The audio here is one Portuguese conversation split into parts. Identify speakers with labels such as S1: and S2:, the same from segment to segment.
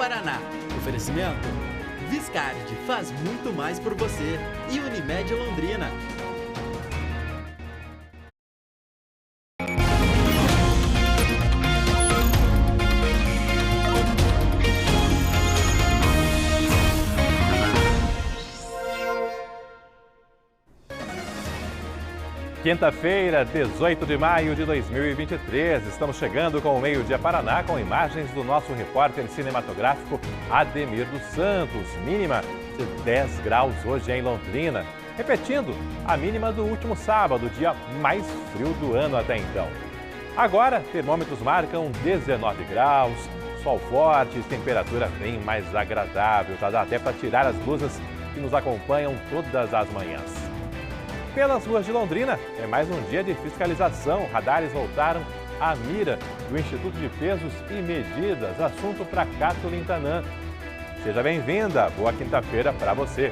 S1: Paraná. Oferecimento? Viscard faz muito mais por você. E Unimed Londrina.
S2: Quinta-feira, 18 de maio de 2023. Estamos chegando com o Meio-Dia Paraná com imagens do nosso repórter cinematográfico Ademir dos Santos. Mínima de 10 graus hoje em Londrina. Repetindo, a mínima do último sábado, dia mais frio do ano até então. Agora, termômetros marcam 19 graus, sol forte e temperatura bem mais agradável. Já dá até para tirar as blusas que nos acompanham todas as manhãs. Pelas ruas de Londrina, é mais um dia de fiscalização. Radares voltaram à mira do Instituto de Pesos e Medidas, assunto para Cato Lintanã. Seja bem-vinda, boa quinta-feira para você.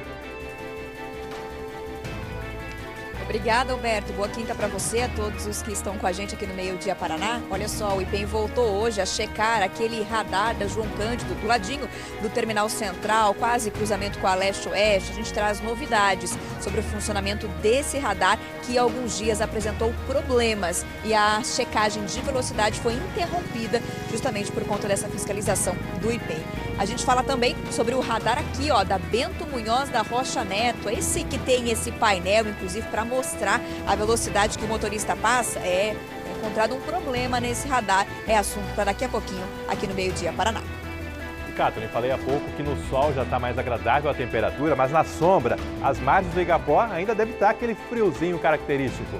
S3: Obrigada, Alberto. Boa quinta para você, a todos os que estão com a gente aqui no Meio-Dia Paraná. Olha só, o IPEM voltou hoje a checar aquele radar da João Cândido, do ladinho do Terminal Central, quase cruzamento com a Leste-Oeste. A gente traz novidades sobre o funcionamento desse radar, que há alguns dias apresentou problemas. E a checagem de velocidade foi interrompida justamente por conta dessa fiscalização do IPEM. A gente fala também sobre o radar aqui, ó, da Bento Munhoz da Rocha Neto. Esse que tem esse painel, inclusive, para mostrar a velocidade que o motorista passa. É encontrado um problema nesse radar. É assunto para daqui a pouquinho aqui no Meio-Dia Paraná.
S2: E, Catherine, falei há pouco que no sol já está mais agradável a temperatura, mas na sombra, as margens do Igapó ainda deve estar aquele friozinho característico.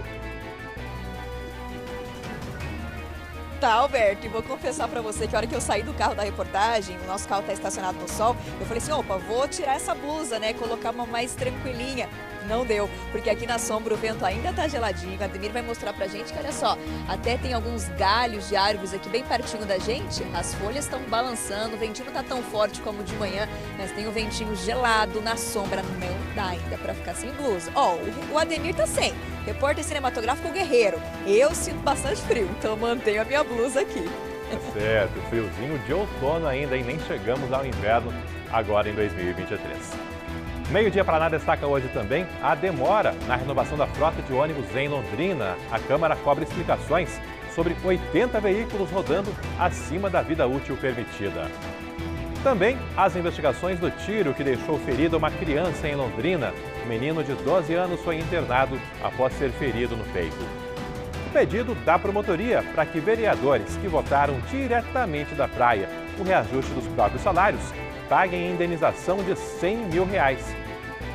S3: Tá, Alberto, e vou confessar pra você que a hora que eu saí do carro da reportagem, o nosso carro tá estacionado no sol, eu falei assim, opa, vou tirar essa blusa, né, colocar uma mais tranquilinha. Não deu, porque aqui na sombra o vento ainda tá geladinho. A Ademir vai mostrar pra gente que, olha só, até tem alguns galhos de árvores aqui bem pertinho da gente. As folhas estão balançando, o ventinho não tá tão forte como de manhã, mas tem um ventinho gelado na sombra. Não dá ainda pra ficar sem blusa. Ó, o Ademir tá sem. Repórter cinematográfico guerreiro. Eu sinto bastante frio, então mantenho a minha blusa aqui.
S2: Tá certo, friozinho de outono ainda e nem chegamos ao inverno agora em 2023. Meio-Dia Paraná destaca hoje também a demora na renovação da frota de ônibus em Londrina. A Câmara cobra explicações sobre 80 veículos rodando acima da vida útil permitida. Também as investigações do tiro que deixou ferida uma criança em Londrina. O menino de 12 anos foi internado após ser ferido no peito. O pedido da promotoria para que vereadores que votaram diretamente da praia o reajuste dos próprios salários paguem indenização de R$100 mil.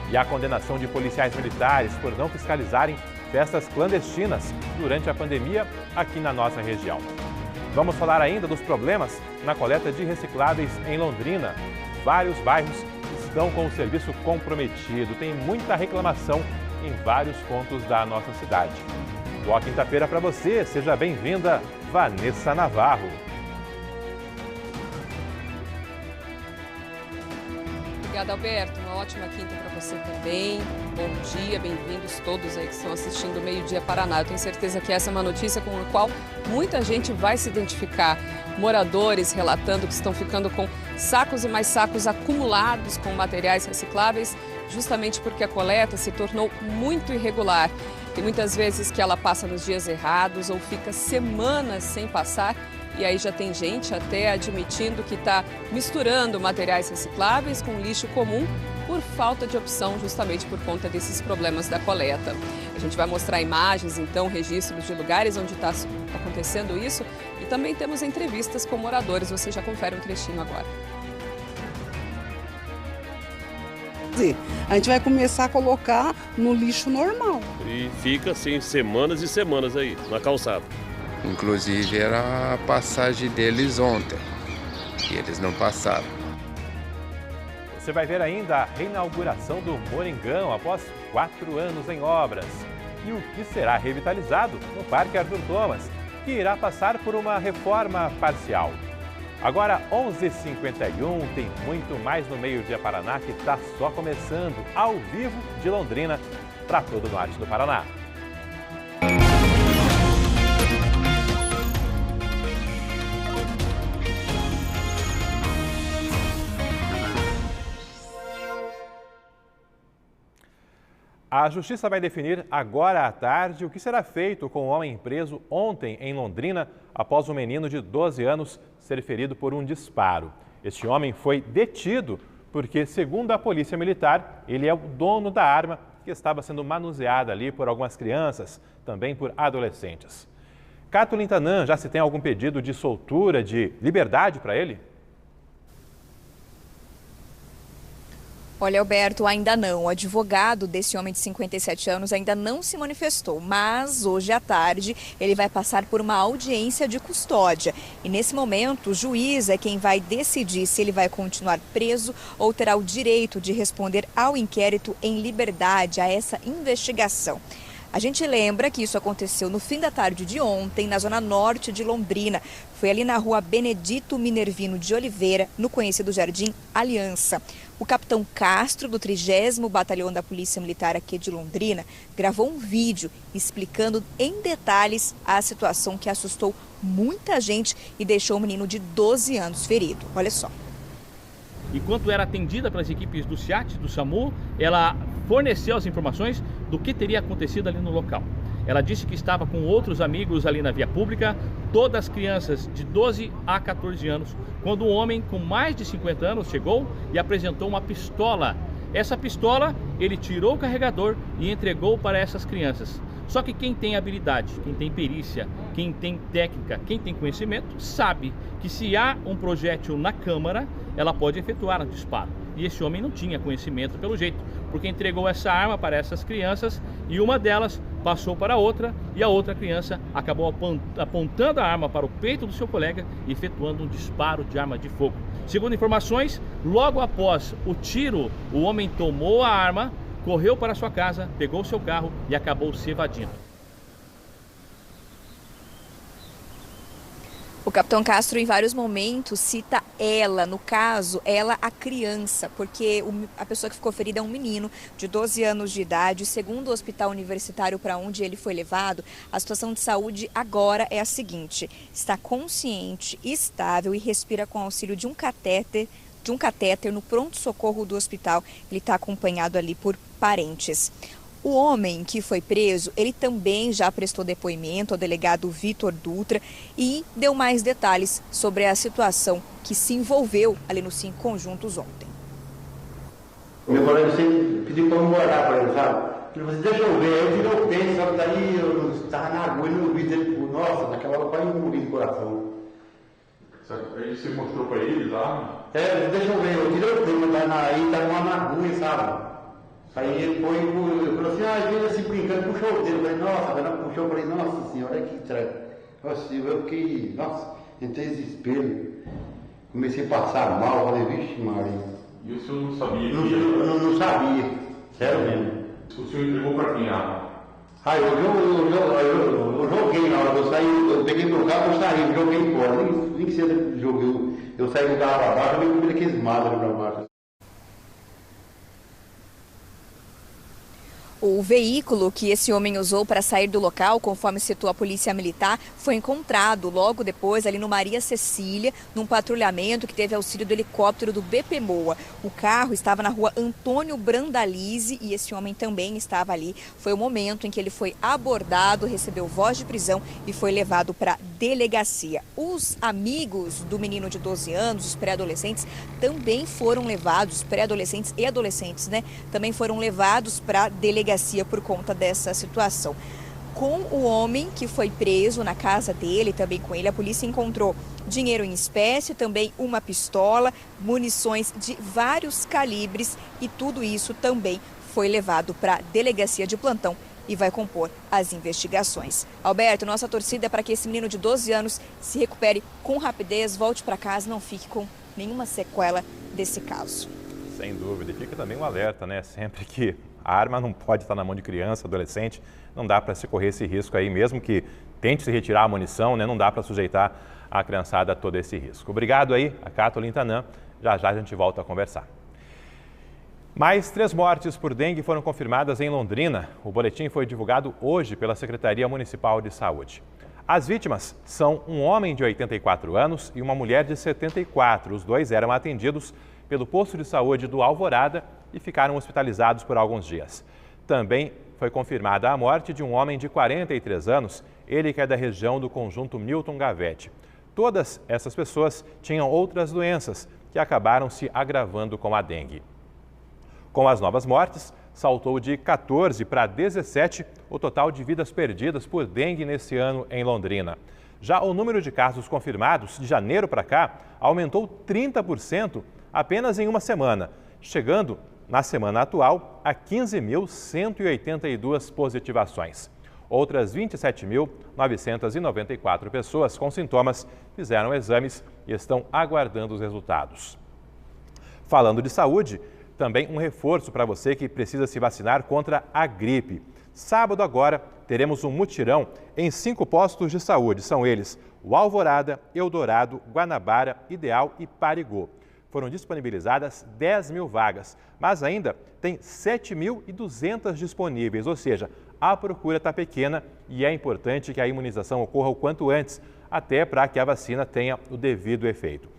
S2: E a condenação de policiais militares por não fiscalizarem festas clandestinas durante a pandemia aqui na nossa região. Vamos falar ainda dos problemas na coleta de recicláveis em Londrina. Vários bairros estão com o serviço comprometido. Tem muita reclamação em vários pontos da nossa cidade. Boa quinta-feira para você. Seja bem-vinda, Vanessa Navarro.
S4: Obrigada, Alberto. Uma ótima quinta para você também. Bom dia, bem-vindos todos aí que estão assistindo o Meio-Dia Paraná. Eu tenho certeza que essa é uma notícia com a qual muita gente vai se identificar. Moradores relatando que estão ficando com sacos e mais sacos acumulados com materiais recicláveis, justamente porque a coleta se tornou muito irregular. Tem muitas vezes que ela passa nos dias errados ou fica semanas sem passar. E aí já tem gente até admitindo que está misturando materiais recicláveis com lixo comum por falta de opção, justamente por conta desses problemas da coleta. A gente vai mostrar imagens, então, registros de lugares onde está acontecendo isso e também temos entrevistas com moradores. Você já confere um trechinho agora.
S5: A gente vai começar a colocar no lixo normal.
S6: E fica assim semanas e semanas aí na calçada.
S7: Inclusive era a passagem deles ontem, e eles não passaram.
S2: Você vai ver ainda a reinauguração do Moringão após 4 anos em obras. E o que será revitalizado no Parque Arthur Thomas, que irá passar por uma reforma parcial. Agora, 11h51, tem muito mais no Meio-Dia Paraná, que está só começando, ao vivo de Londrina, para todo o norte do Paraná. A Justiça vai definir agora à tarde o que será feito com o homem preso ontem em Londrina após um menino de 12 anos ser ferido por um disparo. Este homem foi detido porque, segundo a Polícia Militar, ele é o dono da arma que estava sendo manuseada ali por algumas crianças, também por adolescentes. Cato Lintanã, já se tem algum pedido de soltura, de liberdade para ele?
S3: Olha, Alberto, ainda não. O advogado desse homem de 57 anos ainda não se manifestou, mas hoje à tarde ele vai passar por uma audiência de custódia. E nesse momento, o juiz é quem vai decidir se ele vai continuar preso ou terá o direito de responder ao inquérito em liberdade, a essa investigação. A gente lembra que isso aconteceu no fim da tarde de ontem, na zona norte de Londrina. Foi ali na rua Benedito Minervino de Oliveira, no conhecido Jardim Aliança. O capitão Castro, do 30º Batalhão da Polícia Militar aqui de Londrina, gravou um vídeo explicando em detalhes a situação que assustou muita gente e deixou o menino de 12 anos ferido. Olha só.
S8: Enquanto era atendida pelas equipes do SEAT, do SAMU, ela forneceu as informações do que teria acontecido ali no local. Ela disse que estava com outros amigos ali na via pública, todas crianças de 12 a 14 anos, quando um homem com mais de 50 anos chegou e apresentou uma pistola. Essa pistola, ele tirou o carregador e entregou para essas crianças. Só que quem tem habilidade, quem tem perícia, quem tem técnica, quem tem conhecimento, sabe que se há um projétil na câmara, ela pode efetuar um disparo. E esse homem não tinha conhecimento pelo jeito, porque entregou essa arma para essas crianças e uma delas passou para a outra e a outra criança acabou apontando a arma para o peito do seu colega e efetuando um disparo de arma de fogo. Segundo informações, logo após o tiro, o homem tomou a arma, correu para sua casa, pegou seu carro e acabou se evadindo.
S3: O capitão Castro, em vários momentos, cita ela, no caso, ela a criança, porque a pessoa que ficou ferida é um menino de 12 anos de idade. Segundo o hospital universitário para onde ele foi levado, a situação de saúde agora é a seguinte: está consciente, estável e respira com auxílio de um catéter no pronto-socorro do hospital. Ele está acompanhado ali por parentes. O homem que foi preso, ele também já prestou depoimento ao delegado Vitor Dutra e deu mais detalhes sobre a situação que se envolveu ali nos 5 conjuntos ontem.
S9: O meu colega sempre pediu para eu morar para ele, sabe? Ele falou assim, deixa eu ver, eu tirei o pente, só que daí eu estava na agulha e no ouvido dele, nossa, naquela hora quase morri de coração.
S10: Aí você mostrou para ele lá?
S9: É, deixa eu ver, eu tirei o pente, mas aí tá numa agulha, sabe? Aí ele foi, eu falei assim, ele assim brincando, puxou o dedo, eu falei, nossa, ela puxou, eu falei, nossa senhora, olha que estranho. Nossa, eu fiquei, nossa, entrei em desespero, comecei a passar mal, falei, vixe Maria.
S10: E o senhor não sabia?
S9: Não sabia, sério mesmo.
S10: O senhor entregou para quem a arma?
S9: Eu joguei na hora que eu saí, eu peguei meu carro, eu saí, joguei fora, nem que seja joguei, eu saí do carro para baixo, eu me comi aqueles matos para baixo.
S3: O veículo que esse homem usou para sair do local, conforme citou a Polícia Militar, foi encontrado logo depois ali no Maria Cecília, num patrulhamento que teve auxílio do helicóptero do BP-MOA. O carro estava na rua Antônio Brandalize e esse homem também estava ali. Foi o momento em que ele foi abordado, recebeu voz de prisão e foi levado para a delegacia. Os amigos do menino de 12 anos, os pré-adolescentes, também foram levados, pré-adolescentes e adolescentes, né? Também foram levados para a delegacia por conta dessa situação. Com o homem que foi preso na casa dele, também com ele, a polícia encontrou dinheiro em espécie, também uma pistola, munições de vários calibres e tudo isso também foi levado para a delegacia de plantão e vai compor as investigações. Alberto, nossa torcida é para que esse menino de 12 anos se recupere com rapidez, volte para casa e não fique com nenhuma sequela desse caso.
S2: Sem dúvida. E fica também um alerta, né? Sempre que a arma não pode estar na mão de criança, adolescente, não dá para se correr esse risco aí, mesmo que tente se retirar a munição, né? Não dá para sujeitar a criançada a todo esse risco. Obrigado aí, a Cato Lintanã. Já já a gente volta a conversar. Mais 3 mortes por dengue foram confirmadas em Londrina. O boletim foi divulgado hoje pela Secretaria Municipal de Saúde. As vítimas são um homem de 84 anos e uma mulher de 74. Os dois eram atendidos pelo posto de saúde do Alvorada e ficaram hospitalizados por alguns dias. Também foi confirmada a morte de um homem de 43 anos, ele que é da região do conjunto Milton Gavete. Todas essas pessoas tinham outras doenças que acabaram se agravando com a dengue. Com as novas mortes, saltou de 14 para 17 o total de vidas perdidas por dengue nesse ano em Londrina. Já o número de casos confirmados de janeiro para cá aumentou 30% apenas em uma semana, chegando na semana atual a 15.182 positivações. Outras 27.994 pessoas com sintomas fizeram exames e estão aguardando os resultados. Falando de saúde, também um reforço para você que precisa se vacinar contra a gripe. Sábado agora teremos um mutirão em 5 postos de saúde. São eles o Alvorada, Eldorado, Guanabara, Ideal e Parigô. Foram disponibilizadas 10.000 vagas, mas ainda tem 7.200 disponíveis, ou seja, a procura está pequena e é importante que a imunização ocorra o quanto antes, até para que a vacina tenha o devido efeito.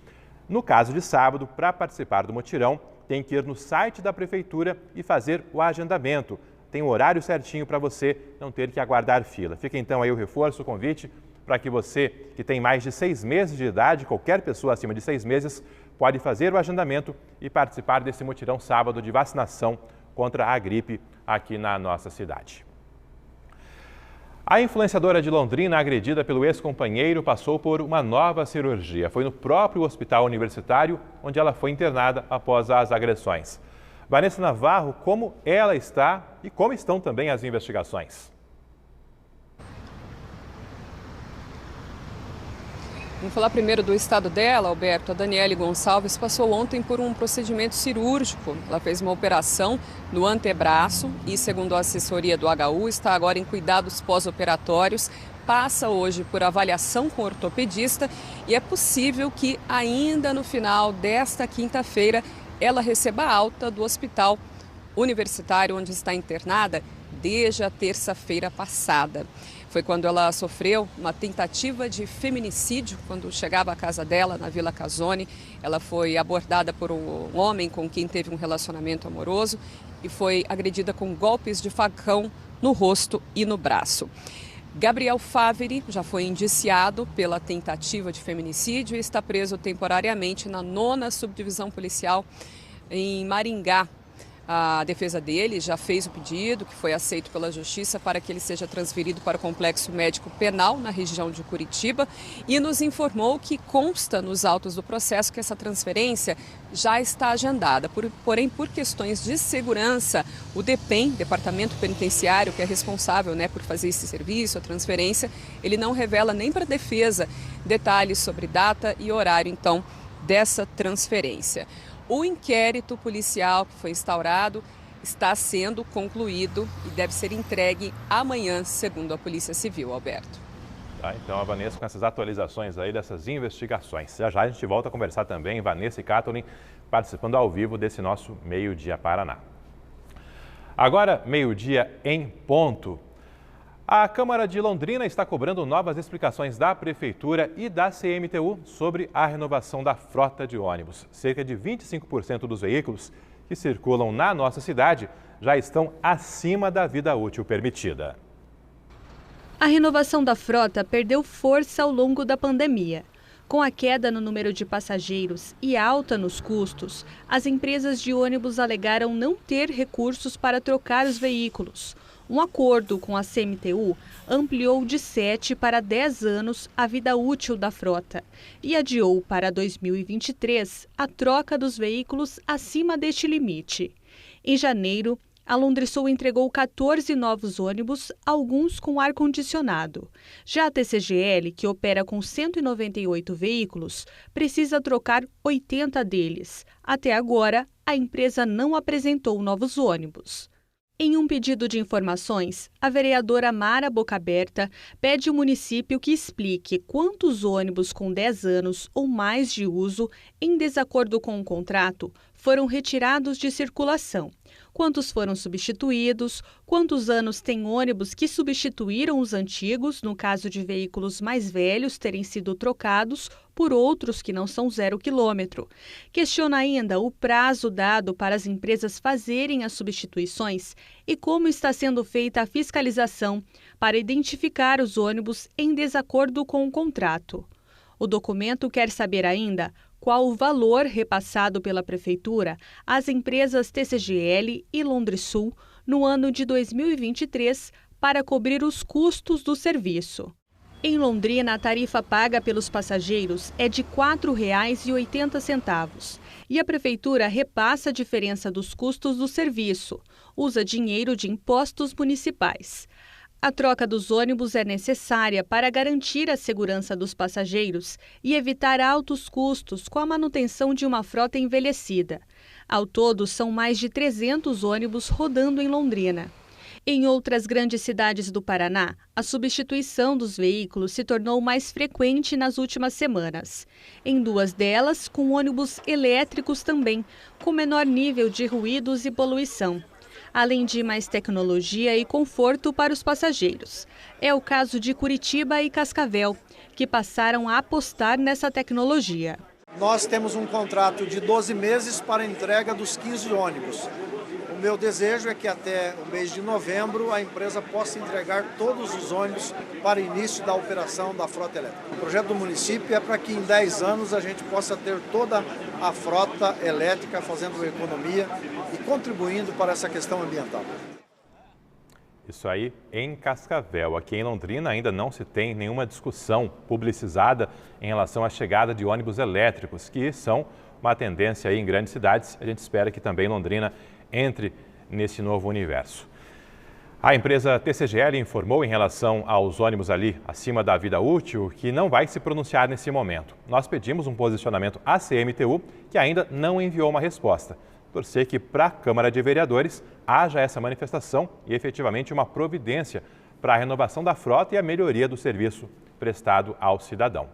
S2: No caso de sábado, para participar do mutirão, tem que ir no site da Prefeitura e fazer o agendamento. Tem um horário certinho para você não ter que aguardar fila. Fica então aí o reforço, o convite, para que você que tem mais de 6 meses de idade, qualquer pessoa acima de 6 meses, pode fazer o agendamento e participar desse mutirão sábado de vacinação contra a gripe aqui na nossa cidade. A influenciadora de Londrina, agredida pelo ex-companheiro, passou por uma nova cirurgia. Foi no próprio hospital universitário, onde ela foi internada após as agressões. Vanessa Navarro, como ela está e como estão também as investigações?
S4: Vamos falar primeiro do estado dela, Alberto. A Daniele Gonçalves passou ontem por um procedimento cirúrgico. Ela fez uma operação no antebraço e, segundo a assessoria do HU, está agora em cuidados pós-operatórios. Passa hoje por avaliação com o ortopedista e é possível que ainda no final desta quinta-feira ela receba alta do hospital universitário onde está internada desde a terça-feira passada. Foi quando ela sofreu uma tentativa de feminicídio, quando chegava à casa dela, na Vila Casone. Ela foi abordada por um homem com quem teve um relacionamento amoroso e foi agredida com golpes de facão no rosto e no braço. Gabriel Faveri já foi indiciado pela tentativa de feminicídio e está preso temporariamente na 9ª Subdivisão Policial em Maringá. A defesa dele já fez o pedido, que foi aceito pela Justiça, para que ele seja transferido para o Complexo Médico Penal, na região de Curitiba, e nos informou que consta nos autos do processo que essa transferência já está agendada. Porém, por questões de segurança, o DEPEN, Departamento Penitenciário, que é responsável, por fazer esse serviço, a transferência, ele não revela nem para a defesa detalhes sobre data e horário, então, dessa transferência. O inquérito policial que foi instaurado está sendo concluído e deve ser entregue amanhã, segundo a Polícia Civil, Alberto.
S2: Então a Vanessa com essas atualizações aí dessas investigações. Já a gente volta a conversar também, Vanessa e Kathleen participando ao vivo desse nosso Meio Dia Paraná. Agora, meio-dia em ponto. A Câmara de Londrina está cobrando novas explicações da Prefeitura e da CMTU sobre a renovação da frota de ônibus. Cerca de 25% dos veículos que circulam na nossa cidade já estão acima da vida útil permitida.
S11: A renovação da frota perdeu força ao longo da pandemia. Com a queda no número de passageiros e alta nos custos, as empresas de ônibus alegaram não ter recursos para trocar os veículos. Um acordo com a CMTU ampliou de 7 para 10 anos a vida útil da frota e adiou para 2023 a troca dos veículos acima deste limite. Em janeiro, a Londrisul entregou 14 novos ônibus, alguns com ar-condicionado. Já a TCGL, que opera com 198 veículos, precisa trocar 80 deles. Até agora, a empresa não apresentou novos ônibus. Em um pedido de informações, a vereadora Mara Bocaberta pede ao município que explique quantos ônibus com 10 anos ou mais de uso, em desacordo com o contrato, foram retirados de circulação, quantos foram substituídos, quantos anos tem ônibus que substituíram os antigos, no caso de veículos mais velhos terem sido trocados por outros que não são 0 quilômetro. Questiona ainda o prazo dado para as empresas fazerem as substituições e como está sendo feita a fiscalização para identificar os ônibus em desacordo com o contrato. O documento quer saber ainda qual o valor repassado pela Prefeitura às empresas TCGL e Londrisul no ano de 2023 para cobrir os custos do serviço. Em Londrina, a tarifa paga pelos passageiros é de R$ 4,80 e a Prefeitura repassa a diferença dos custos do serviço, usa dinheiro de impostos municipais. A troca dos ônibus é necessária para garantir a segurança dos passageiros e evitar altos custos com a manutenção de uma frota envelhecida. Ao todo, são mais de 300 ônibus rodando em Londrina. Em outras grandes cidades do Paraná, a substituição dos veículos se tornou mais frequente nas últimas semanas. Em 2 delas, com ônibus elétricos também, com menor nível de ruídos e poluição, além de mais tecnologia e conforto para os passageiros. É o caso de Curitiba e Cascavel, que passaram a apostar nessa tecnologia.
S12: Nós temos um contrato de 12 meses para a entrega dos 15 ônibus. O meu desejo é que até o mês de novembro a empresa possa entregar todos os ônibus para início da operação da frota elétrica. O projeto do município é para que em 10 anos a gente possa ter toda a frota elétrica fazendo economia e contribuindo para essa questão ambiental.
S2: Isso aí em Cascavel. Aqui em Londrina ainda não se tem nenhuma discussão publicizada em relação à chegada de ônibus elétricos, que são uma tendência aí em grandes cidades. A gente espera que também Londrina entre nesse novo universo. A empresa TCGL informou em relação aos ônibus ali acima da vida útil que não vai se pronunciar nesse momento. Nós pedimos um posicionamento à CMTU, que ainda não enviou uma resposta. Torcer que para a Câmara de Vereadores haja essa manifestação e efetivamente uma providência para a renovação da frota e a melhoria do serviço prestado ao cidadão.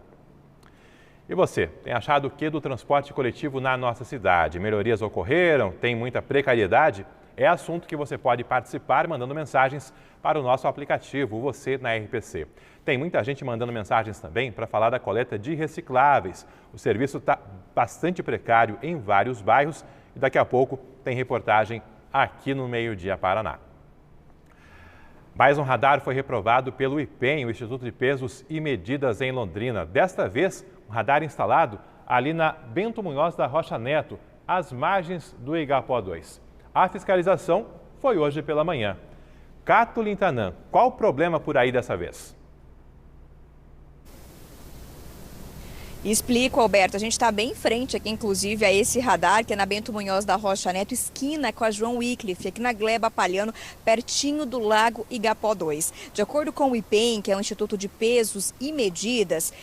S2: E você, tem achado o que do transporte coletivo na nossa cidade? Melhorias ocorreram? Tem muita precariedade? É assunto que você pode participar mandando mensagens para o nosso aplicativo, Você na RPC. Tem muita gente mandando mensagens também para falar da coleta de recicláveis. O serviço está bastante precário em vários bairros e daqui a pouco tem reportagem aqui no Meio Dia Paraná. Mais um radar foi reprovado pelo IPEM, o Instituto de Pesos e Medidas em Londrina. Desta vez, um radar instalado ali na Bento Munhoz da Rocha Neto, às margens do Igapó 2. A fiscalização foi hoje pela manhã. Cato Lintanã, qual o problema por aí dessa vez?
S3: Explico, Alberto. A gente está bem em frente aqui, inclusive, a esse radar, que é na Bento Munhoz da Rocha Neto, esquina com a João Wycliffe, aqui na Gleba Palhano, pertinho do Lago Igapó 2. De acordo com o IPEM, que é o Instituto de Pesos e Medidas,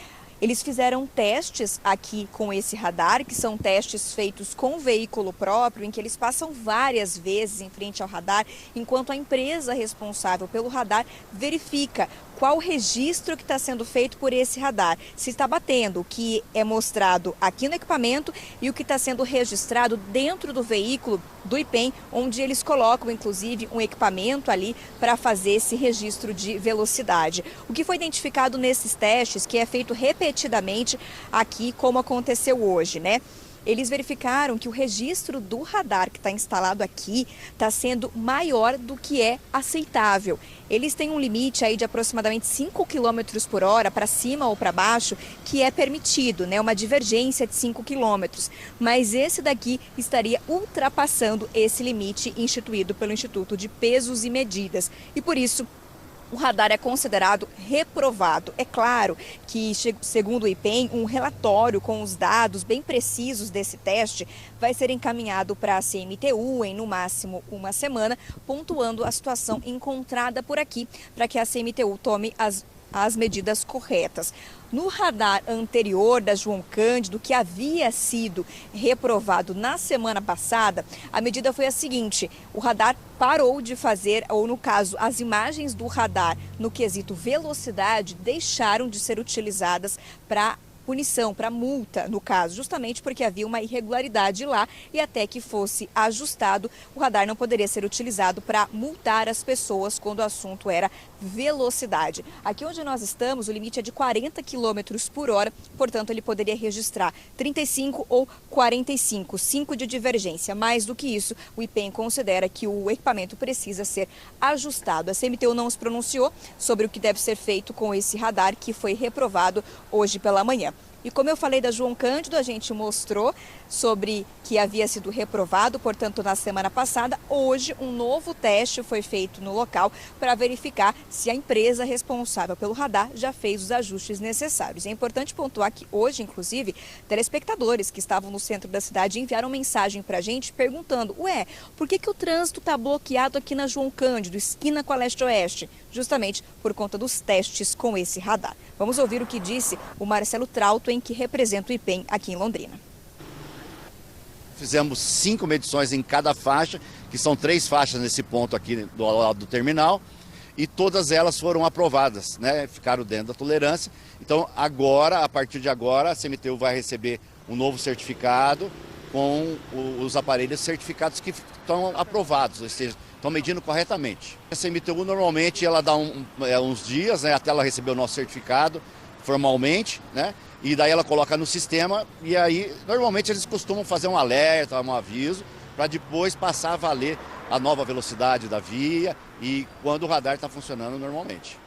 S3: eles fizeram testes aqui com esse radar, que são testes feitos com veículo próprio, em que eles passam várias vezes em frente ao radar, enquanto a empresa responsável pelo radar verifica qual o registro que está sendo feito por esse radar. Se está batendo o que é mostrado aqui no equipamento e o que está sendo registrado dentro do veículo do IPEM, onde eles colocam, inclusive, um equipamento ali para fazer esse registro de velocidade. O que foi identificado nesses testes, que é feito repetidamente aqui, como aconteceu hoje, né? Eles verificaram que o registro do radar que está instalado aqui está sendo maior do que é aceitável. Eles têm um limite aí de aproximadamente 5 km por hora para cima ou para baixo, que é permitido, né? Uma divergência de 5 km. Mas esse daqui estaria ultrapassando esse limite instituído pelo Instituto de Pesos e Medidas. E por isso, o radar é considerado reprovado. É claro que, segundo o IPEM, um relatório com os dados bem precisos desse teste vai ser encaminhado para a CMTU em, no máximo, uma semana, pontuando a situação encontrada por aqui, para que a CMTU tome as medidas corretas. No radar anterior da João Cândido, que havia sido reprovado na semana passada, a medida foi a seguinte: o radar parou de fazer, ou no caso, as imagens do radar no quesito velocidade deixaram de ser utilizadas para punição, para multa, no caso, justamente porque havia uma irregularidade lá e até que fosse ajustado, o radar não poderia ser utilizado para multar as pessoas quando o assunto era velocidade. Aqui onde nós estamos, o limite é de 40 km por hora, portanto, ele poderia registrar 35 ou 45, 5 de divergência. Mais do que isso, o IPEM considera que o equipamento precisa ser ajustado. A CMTU não se pronunciou sobre o que deve ser feito com esse radar, que foi reprovado hoje pela manhã. E como eu falei da João Cândido, a gente mostrou sobre que havia sido reprovado, portanto, na semana passada. Hoje, um novo teste foi feito no local para verificar se a empresa responsável pelo radar já fez os ajustes necessários. É importante pontuar que hoje, inclusive, telespectadores que estavam no centro da cidade enviaram mensagem para a gente perguntando: ué, por que o trânsito está bloqueado aqui na João Cândido, esquina com a Leste-Oeste? Justamente por conta dos testes com esse radar. Vamos ouvir o que disse o Marcelo Trautwein, que representa o IPEM aqui em Londrina.
S13: Fizemos 5 medições em cada faixa, que são 3 faixas nesse ponto aqui do lado do terminal, e todas elas foram aprovadas, né? Ficaram dentro da tolerância. Então agora, a partir de agora, a CMTU vai receber um novo certificado com os aparelhos certificados que estão aprovados, ou seja, estão medindo corretamente. A CMTU normalmente ela dá uns dias, né, até ela receber o nosso certificado formalmente, né? E daí ela coloca no sistema e aí normalmente eles costumam fazer um alerta, um aviso, para depois passar a valer a nova velocidade da via e quando o radar está funcionando normalmente.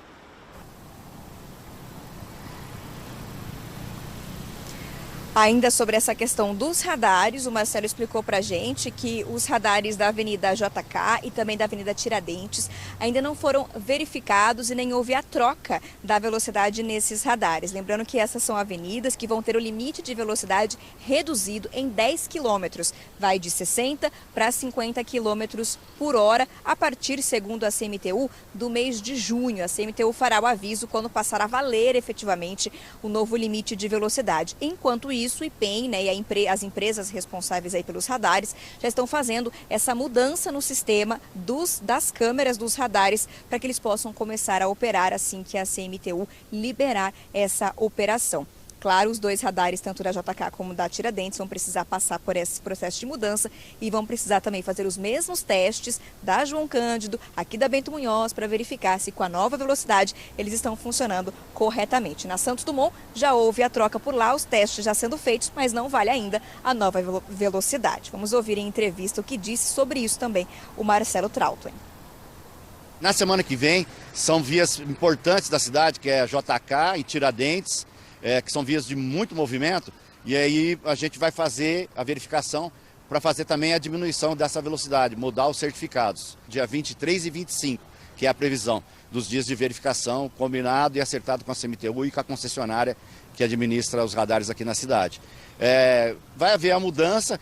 S3: Ainda sobre essa questão dos radares, o Marcelo explicou para a gente que os radares da Avenida JK e também da Avenida Tiradentes ainda não foram verificados e nem houve a troca da velocidade nesses radares. Lembrando que essas são avenidas que vão ter o limite de velocidade reduzido em 10 quilômetros. Vai de 60 para 50 quilômetros por hora a partir, segundo a CMTU, do mês de junho. A CMTU fará o aviso quando passar a valer efetivamente o novo limite de velocidade. Enquanto isso, o IPEM, né, e as empresas responsáveis aí pelos radares já estão fazendo essa mudança no sistema das câmeras dos radares para que eles possam começar a operar assim que a CMTU liberar essa operação. Claro, os 2 radares, tanto da JK como da Tiradentes, vão precisar passar por esse processo de mudança e vão precisar também fazer os mesmos testes da João Cândido, aqui da Bento Munhoz, para verificar se com a nova velocidade eles estão funcionando corretamente. Na Santos Dumont já houve a troca por lá, os testes já sendo feitos, mas não vale ainda a nova velocidade. Vamos ouvir em entrevista o que disse sobre isso também o Marcelo Trautwein.
S13: Na semana que vem, são vias importantes da cidade, que é a JK e Tiradentes, que são vias de muito movimento, e aí a gente vai fazer a verificação para fazer também a diminuição dessa velocidade, mudar os certificados, dia 23 e 25, que é a previsão dos dias de verificação, combinado e acertado com a CMTU e com a concessionária que administra os radares aqui na cidade. Vai haver a mudança,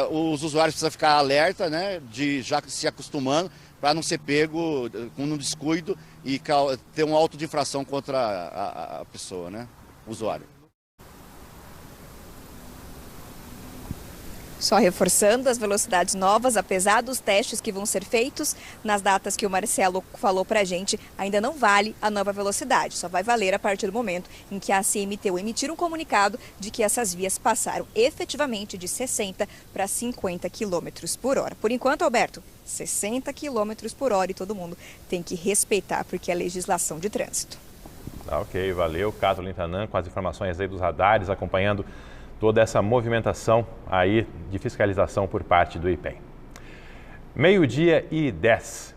S13: os usuários precisam ficar alerta, né, de já se acostumando, para não ser pego com um descuido e ter um auto de infração contra a pessoa, né? Usuário.
S3: Só reforçando as velocidades novas, apesar dos testes que vão ser feitos nas datas que o Marcelo falou para a gente, ainda não vale a nova velocidade. Só vai valer a partir do momento em que a CMTU emitir um comunicado de que essas vias passaram efetivamente de 60 para 50 km por hora. Por enquanto, Alberto, 60 km por hora e todo mundo tem que respeitar porque é legislação de trânsito.
S2: Tá, ok, valeu. Kathleen Tanan com as informações aí dos radares, acompanhando toda essa movimentação aí de fiscalização por parte do IPEM. 12:10.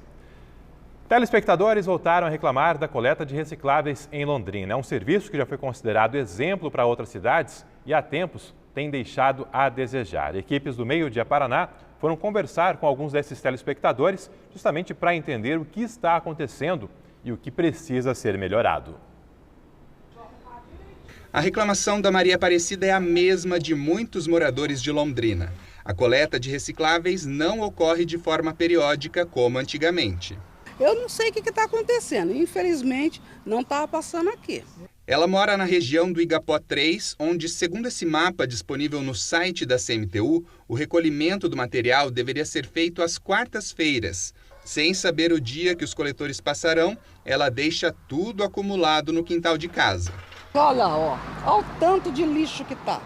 S2: Telespectadores voltaram a reclamar da coleta de recicláveis em Londrina. É um serviço que já foi considerado exemplo para outras cidades e há tempos tem deixado a desejar. Equipes do Meio Dia Paraná foram conversar com alguns desses telespectadores justamente para entender o que está acontecendo e o que precisa ser melhorado.
S14: A reclamação da Maria Aparecida é a mesma de muitos moradores de Londrina. A coleta de recicláveis não ocorre de forma periódica como antigamente.
S5: Eu não sei o que está acontecendo. Infelizmente, não estava passando aqui.
S14: Ela mora na região do Igapó 3, onde, segundo esse mapa disponível no site da CMTU, o recolhimento do material deveria ser feito às quartas-feiras. Sem saber o dia que os coletores passarão, ela deixa tudo acumulado no quintal de casa.
S5: Olha, ó o tanto de lixo que tá,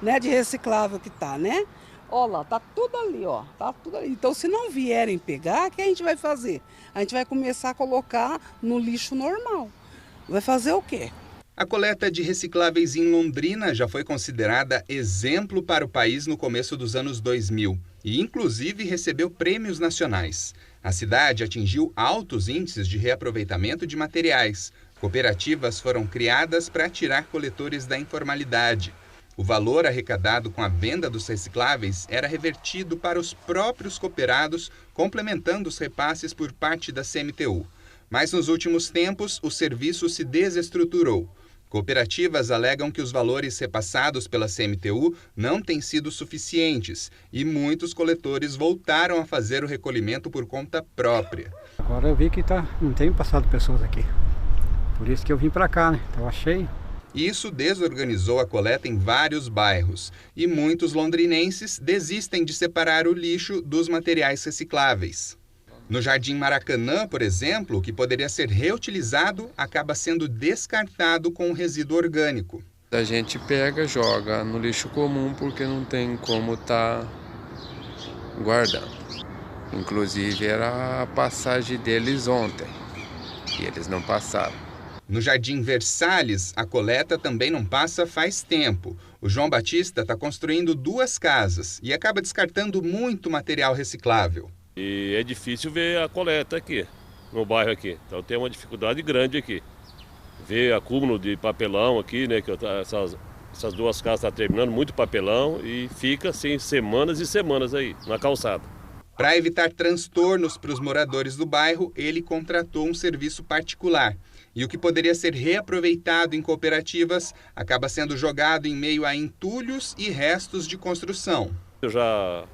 S5: né, de reciclável que tá, né? Olha lá, tá tudo ali, ó, tá tudo ali. Então, se não vierem pegar, o que a gente vai fazer? A gente vai começar a colocar no lixo normal. Vai fazer o quê?
S14: A coleta de recicláveis em Londrina já foi considerada exemplo para o país no começo dos anos 2000 e, inclusive, recebeu prêmios nacionais. A cidade atingiu altos índices de reaproveitamento de materiais. Cooperativas foram criadas para tirar coletores da informalidade. O valor arrecadado com a venda dos recicláveis era revertido para os próprios cooperados, complementando os repasses por parte da CMTU. Mas nos últimos tempos, o serviço se desestruturou. Cooperativas alegam que os valores repassados pela CMTU não têm sido suficientes e muitos coletores voltaram a fazer o recolhimento por conta própria.
S15: Agora eu vi que não tem passado pessoas aqui. Por isso que eu vim para cá, né? Estava cheio.
S14: Isso desorganizou a coleta em vários bairros e muitos londrinenses desistem de separar o lixo dos materiais recicláveis. No Jardim Maracanã, por exemplo, o que poderia ser reutilizado acaba sendo descartado com resíduo orgânico.
S7: A gente pega, joga no lixo comum porque não tem como estar guardando. Inclusive era a passagem deles ontem e eles não passaram.
S14: No Jardim Versalhes, a coleta também não passa faz tempo. O João Batista está construindo 2 casas e acaba descartando muito material reciclável.
S6: E é difícil ver a coleta aqui, no bairro aqui. Então tem uma dificuldade grande aqui. Ver acúmulo de papelão aqui, né? Que essas 2 casas estão terminando, muito papelão e fica assim semanas e semanas aí na calçada.
S14: Para evitar transtornos para os moradores do bairro, ele contratou um serviço particular. E o que poderia ser reaproveitado em cooperativas acaba sendo jogado em meio a entulhos e restos de construção.
S6: Eu já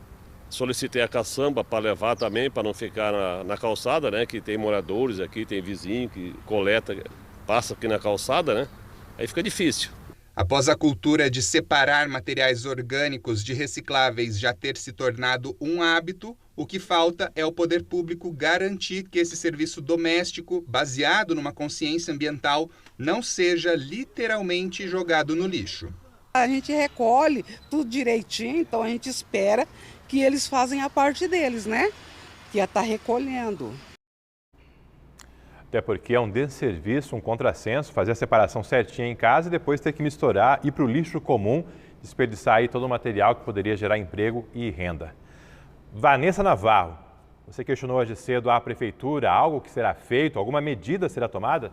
S6: solicitei a caçamba para levar também, para não ficar na calçada, né? Que tem moradores aqui, tem vizinho que coleta, passa aqui na calçada, né? Aí fica difícil.
S14: Após a cultura de separar materiais orgânicos de recicláveis já ter se tornado um hábito, o que falta é o poder público garantir que esse serviço doméstico, baseado numa consciência ambiental, não seja literalmente jogado no lixo.
S5: A gente recolhe tudo direitinho, então a gente espera que eles fazem a parte deles, né? Que é estar recolhendo.
S2: Até porque é um desserviço, um contrassenso, fazer a separação certinha em casa e depois ter que misturar, ir para o lixo comum, desperdiçar aí todo o material que poderia gerar emprego e renda. Vanessa Navarro, você questionou hoje cedo a prefeitura, algo que será feito, alguma medida será tomada?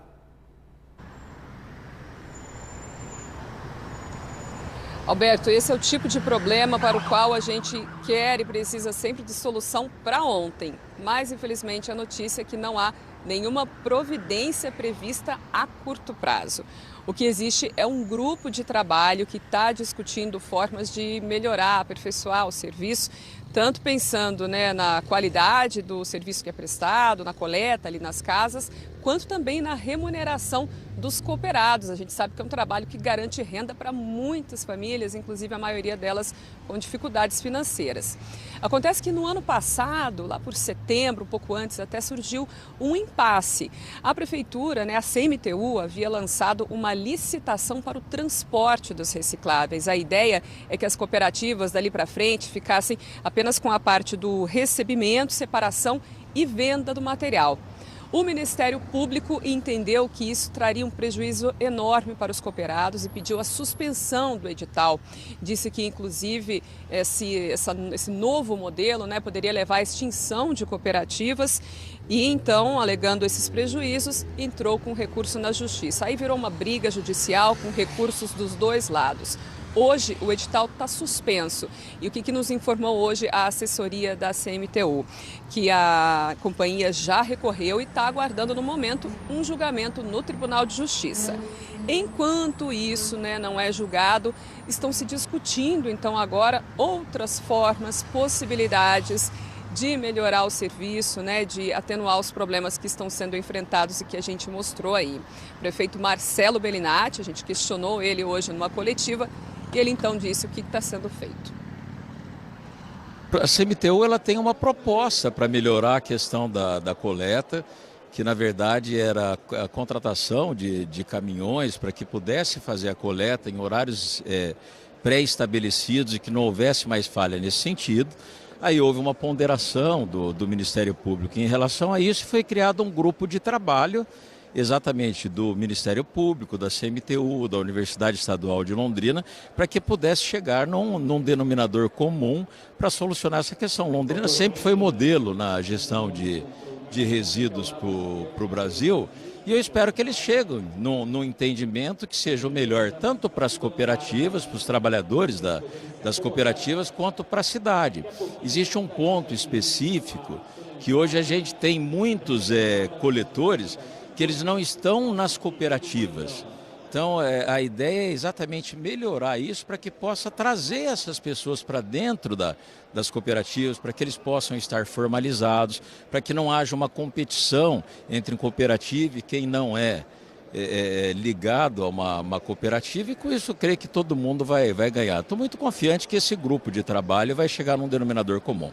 S4: Alberto, esse é o tipo de problema para o qual a gente quer e precisa sempre de solução para ontem. Mas, infelizmente, a notícia é que não há nenhuma providência prevista a curto prazo. O que existe é um grupo de trabalho que está discutindo formas de melhorar, aperfeiçoar o serviço, tanto pensando, na qualidade do serviço que é prestado, na coleta ali nas casas, quanto também na remuneração dos cooperados. A gente sabe que é um trabalho que garante renda para muitas famílias, inclusive a maioria delas com dificuldades financeiras. Acontece que no ano passado, lá por setembro, um pouco antes, até surgiu um impasse. A prefeitura, a CMTU, havia lançado uma licitação para o transporte dos recicláveis. A ideia é que as cooperativas dali para frente ficassem apenas com a parte do recebimento, separação e venda do material. O Ministério Público entendeu que isso traria um prejuízo enorme para os cooperados e pediu a suspensão do edital. Disse que, inclusive, esse novo modelo poderia levar à extinção de cooperativas e, então, alegando esses prejuízos, entrou com recurso na Justiça. Aí virou uma briga judicial com recursos dos 2 lados. Hoje, o edital está suspenso. E o que nos informou hoje a assessoria da CMTU? Que a companhia já recorreu e está aguardando, no momento, um julgamento no Tribunal de Justiça. Enquanto isso não é julgado, estão se discutindo, então, agora outras formas, possibilidades de melhorar o serviço, de atenuar os problemas que estão sendo enfrentados e que a gente mostrou aí. O prefeito Marcelo Bellinati, a gente questionou ele hoje numa coletiva, e ele então disse o que está sendo feito.
S16: A CMTU ela tem uma proposta para melhorar a questão da coleta que na verdade era a contratação de caminhões para que pudesse fazer a coleta em horários pré-estabelecidos e que não houvesse mais falha nesse sentido. Aí houve uma ponderação do Ministério Público em relação a isso e foi criado um grupo de trabalho exatamente do Ministério Público, da CMTU, da Universidade Estadual de Londrina, para que pudesse chegar num denominador comum para solucionar essa questão. Londrina sempre foi modelo na gestão de resíduos para o Brasil e eu espero que eles cheguem num entendimento que seja o melhor tanto para as cooperativas, para os trabalhadores das cooperativas, quanto para a cidade. Existe um ponto específico que hoje a gente tem muitos coletores que eles não estão nas cooperativas. Então, a ideia é exatamente melhorar isso para que possa trazer essas pessoas para dentro das cooperativas, para que eles possam estar formalizados, para que não haja uma competição entre cooperativa e quem não é ligado a uma cooperativa, e com isso eu creio que todo mundo vai ganhar. Estou muito confiante que esse grupo de trabalho vai chegar num denominador comum.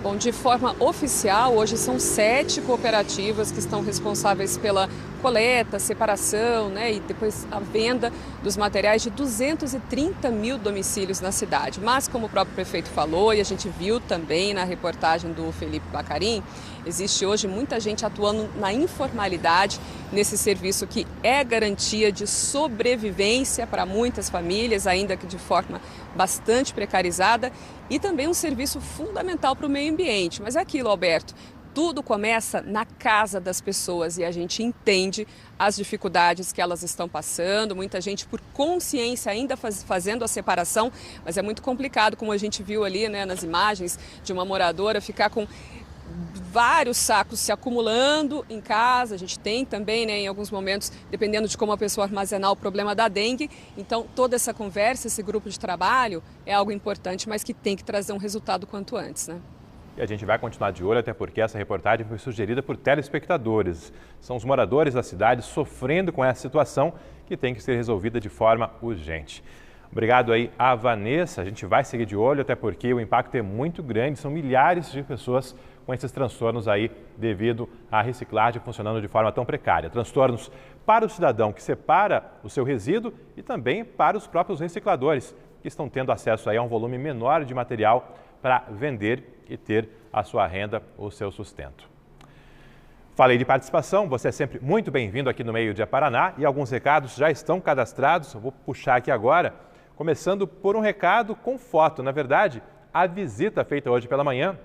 S4: Bom, de forma oficial, hoje são 7 cooperativas que estão responsáveis pela coleta, separação, e depois a venda dos materiais de 230 mil domicílios na cidade. Mas, como o próprio prefeito falou, e a gente viu também na reportagem do Felipe Bacarin, existe hoje muita gente atuando na informalidade nesse serviço que é garantia de sobrevivência para muitas famílias, ainda que de forma bastante precarizada, e também um serviço fundamental para o meio ambiente. Mas é aquilo, Alberto, tudo começa na casa das pessoas e a gente entende as dificuldades que elas estão passando, muita gente por consciência ainda fazendo a separação, mas é muito complicado, como a gente viu ali, nas imagens de uma moradora ficar com vários sacos se acumulando em casa. A gente tem também, em alguns momentos, dependendo de como a pessoa armazenar, o problema da dengue. Então, toda essa conversa, esse grupo de trabalho é algo importante, mas que tem que trazer um resultado quanto antes,
S2: E a gente vai continuar de olho, até porque essa reportagem foi sugerida por telespectadores. São os moradores da cidade sofrendo com essa situação que tem que ser resolvida de forma urgente. Obrigado aí a Vanessa. A gente vai seguir de olho, até porque o impacto é muito grande. São milhares de pessoas com esses transtornos aí devido à reciclagem funcionando de forma tão precária. Transtornos para o cidadão que separa o seu resíduo e também para os próprios recicladores, que estão tendo acesso aí a um volume menor de material para vender e ter a sua renda, o seu sustento. Falei de participação, você é sempre muito bem-vindo aqui no Meio Dia Paraná e alguns recados já estão cadastrados. Eu vou puxar aqui agora, começando por um recado com foto. Na verdade, a visita feita hoje pela manhã